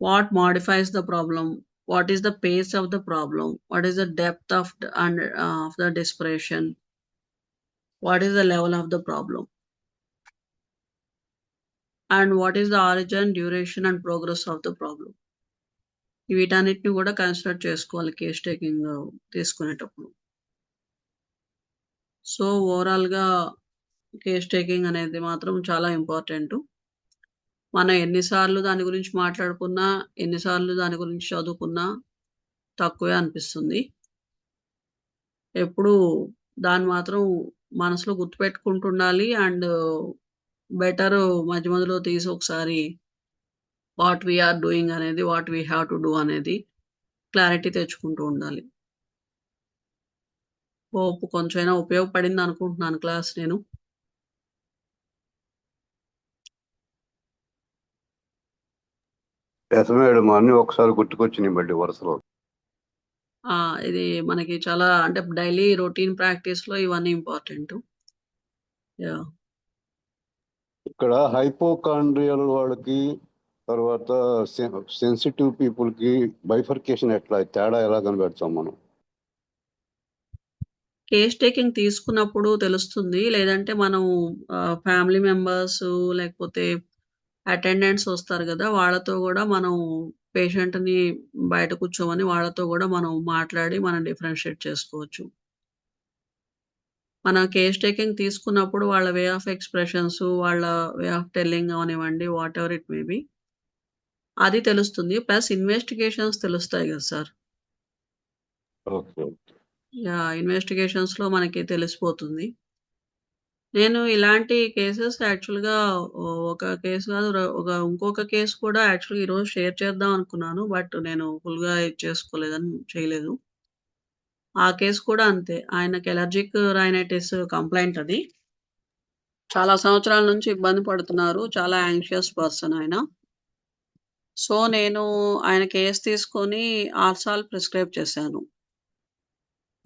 What modifies the problem? What is the pace of the problem? What is the depth of the desperation? What is the level of the problem? And what is the origin, duration, and progress of the problem? వీటన్నిటిని కూడా consider చేసుకోవాలి case taking తీసుకునేటప్పుడు. So ఓవరాల్‌గా case taking అనేది మాత్రం చాలా important. మనం ఎన్ని సార్లు దాని గురించి మాట్లాడుకున్నా, ఎన్ని సార్లు దాని గురించి చదువుకున్నా తక్కువే అనిపిస్తుంది. ఎప్పుడూ దాన్ని మాత్రం మనసులో గుర్తుపెట్టుకుంటుండాలి. అండ్ బెటరు మధ్య మధ్యలో తీసి ఒకసారి వాట్ వి ఆర్ డూయింగ్ అనేది, what we have to do అనేది క్లారిటీ తెచ్చుకుంటూ ఉండాలి. హోప్ కొంచెమైనా ఉపయోగపడిందనుకుంటున్నాను క్లాస్ నేను. ఎస్ మేడం, అన్నీ ఒకసారి గుర్తుకొచ్చినాయి మళ్ళీ వరుసలో. ఇది మనకి చాలా అంటే డైలీ రొటీన్ ప్రాక్టీస్‌లో ఇవన్నీ ఇంపార్టెంటు. యాహ్! ఇక్కడ హైపోకాండ్రియల్ వాళ్ళకి, తర్వాత సెన్సిటివ్ పీపుల్కి బైఫర్కేషన్ ఎట్లా, తేడా ఎలా కనిపెడతాం మనం? కేస్ టేకింగ్ తీసుకున్నప్పుడు తెలుస్తుంది. లేదంటే మనం ఫ్యామిలీ మెంబర్సు లేకపోతే అటెండెంట్స్ వస్తారు గదా! వాళ్ళతో గూడా మనం పేషెంట్‌ని బయట కూర్చోమని వాళ్ళతో గూడా మనం మాట్లాడి మనం డిఫరెన్షియేట్ చేసుకోవచ్చు. మన కేస్ టేకింగ్ తీసుకున్నప్పుడు వాళ్ళ వే ఆఫ్ ఎక్స్‌ప్రెషన్సు, వాళ్ళ వే ఆఫ్ టెల్లింగ్ అవనివ్వండి, వాటెవర్ ఇట్ మే బి అది తెలుస్తుంది. ప్లస్ ఇన్వెస్టిగేషన్స్ తెలుస్తాయి గదా సార్! ఓకే. యాహ్! ఇన్వెస్టిగేషన్స్‌లో మనకి తెలిసిపోతుంది. నేను ఇలాంటి కేసెస్ యాక్చువల్‌గా ఒక కేస్ కాదు ఇంకొక కేస్ కూడా యాక్చువల్‌గా ఈరోజు షేర్ చేద్దాం అనుకున్నాను. బట్ నేను ఫుల్‌గా ఇది చేసుకోలేదని చేయలేదు. ఆ కేస్ కూడా అంతే. ఆయనకి అలర్జిక్ రైనైటిస్ కంప్లెయింట్ అది. చాలా సంవత్సరాల నుంచి ఇబ్బంది పడుతున్నారు. చాలా యాంగ్షియస్ పర్సన్ ఆయన. సో, నేను ఆయన కేస్ తీసుకొని ఆర్సాల్ ప్రిస్క్రైబ్ చేశాను.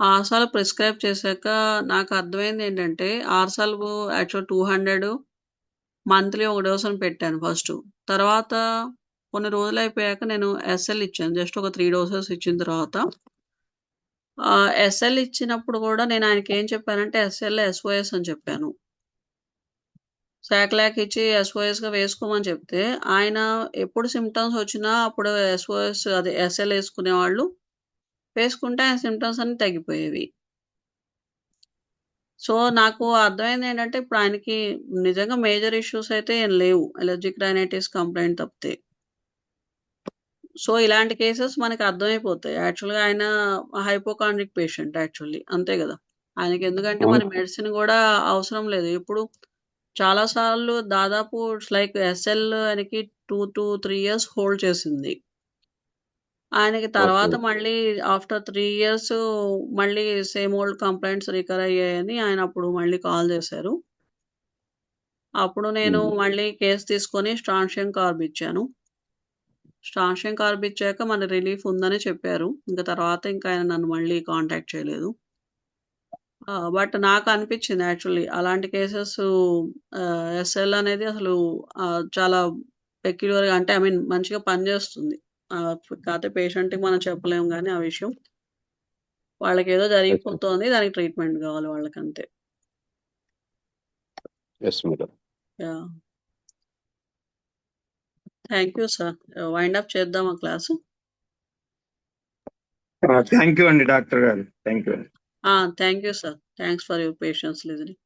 ఆర్సాల్ ప్రిస్క్రైబ్ చేశాక నాకు అర్థమైందేంటంటే ఆర్సాల్ యాక్చువల్ 200 మంత్లీ ఒక డోస్ అని పెట్టాను ఫస్టు. తర్వాత కొన్ని రోజులయిపోయాక నేను ఎస్ఎల్ ఇచ్చాను. జస్ట్ ఒక 3 డోసెస్ ఇచ్చిన తర్వాత ఎస్ఎల్ ఇచ్చినప్పుడు గూడా నేను ఆయనకేం చెప్పానంటే ఎస్ఎల్‌లో ఎస్ఓఎస్ అని చెప్పాను. సాక్లాక్ ఇచ్చి ఎస్ఓఎస్‌గా వేసుకోమని చెప్తే, ఆయన ఎప్పుడు సింప్టమ్స్ వచ్చినా అప్పుడు ఎస్ఓఎస్ అదే ఎస్ఎల్ ఏసుకునేవాళ్ళు. వేసుకుంటే ఆయన సింప్టమ్స్ అన్నీ తగ్గిపోయేవి. సో, నాకు అర్థమైందేంటంటే ఇప్పుడు ఆయనకి నిజంగా మేజర్ ఇష్యూస్ అయితే ఏం లేవు. అలర్జిక్ రైనైటిస్ కంప్లెయింట్ తప్పితే. సో, ఇలాంటి కేసెస్ మనకు అర్థమైపోతాయి. యాక్చువల్‌గా ఆయన హైపోకాండ్రిక్ పేషెంట్ యాక్చువల్లీ. అంతే గదా! ఆయనకెందుకంటే మరి మెడిసిన్ గూడా అవసరం లేదు. ఇప్పుడు చాలా సార్లు దాదాపు ఇట్స్ లైక్ ఎస్ఎల్ ఆయనకి 2-3 ఇయర్స్ హోల్డ్ చేసింది. ఆయనకి తర్వాత మళ్ళీ ఆఫ్టర్ 3 ఇయర్స్ మళ్ళీ సేమ్ ఓల్డ్ కంప్లెయింట్స్ రికర్ అయ్యాయని ఆయన అప్పుడు మళ్ళీ కాల్ చేశారు. అప్పుడు నేను మళ్ళీ కేస్ తీసుకొని స్ట్రాన్షియం కార్బ్ ఇచ్చాను. స్ట్రాన్షియం కార్బ్ ఇచ్చాక మన రిలీఫ్ ఉందని చెప్పారు. తర్వాత ఆయన నన్ను మళ్ళీ కాంటాక్ట్ చేయలేదు. బట్ నాకు అనిపించింది యాక్చువల్లీ అలాంటి కేసెస్ ఎస్ఎల్ అనేది అసలు చాలా పెక్యులియర్‌గా అంటే ఐ మీన్ మంచిగా పనిచేస్తుంది. కాకపోతే పేషెంట్‌కి మనం చెప్పలేము గానీ ఆ విషయం. వాళ్ళకేదో జరిగిపోతోంది. దానికి ట్రీట్మెంట్ కావాలి వాళ్ళకంతే. Yes madam. Yeah! Thank you sir. Wind up చేద్దామా క్లాసు? థ్యాంక్ యూ అండి డాక్టర్ గారు. Thank you. Thank you sir. Thanks for your patience listening.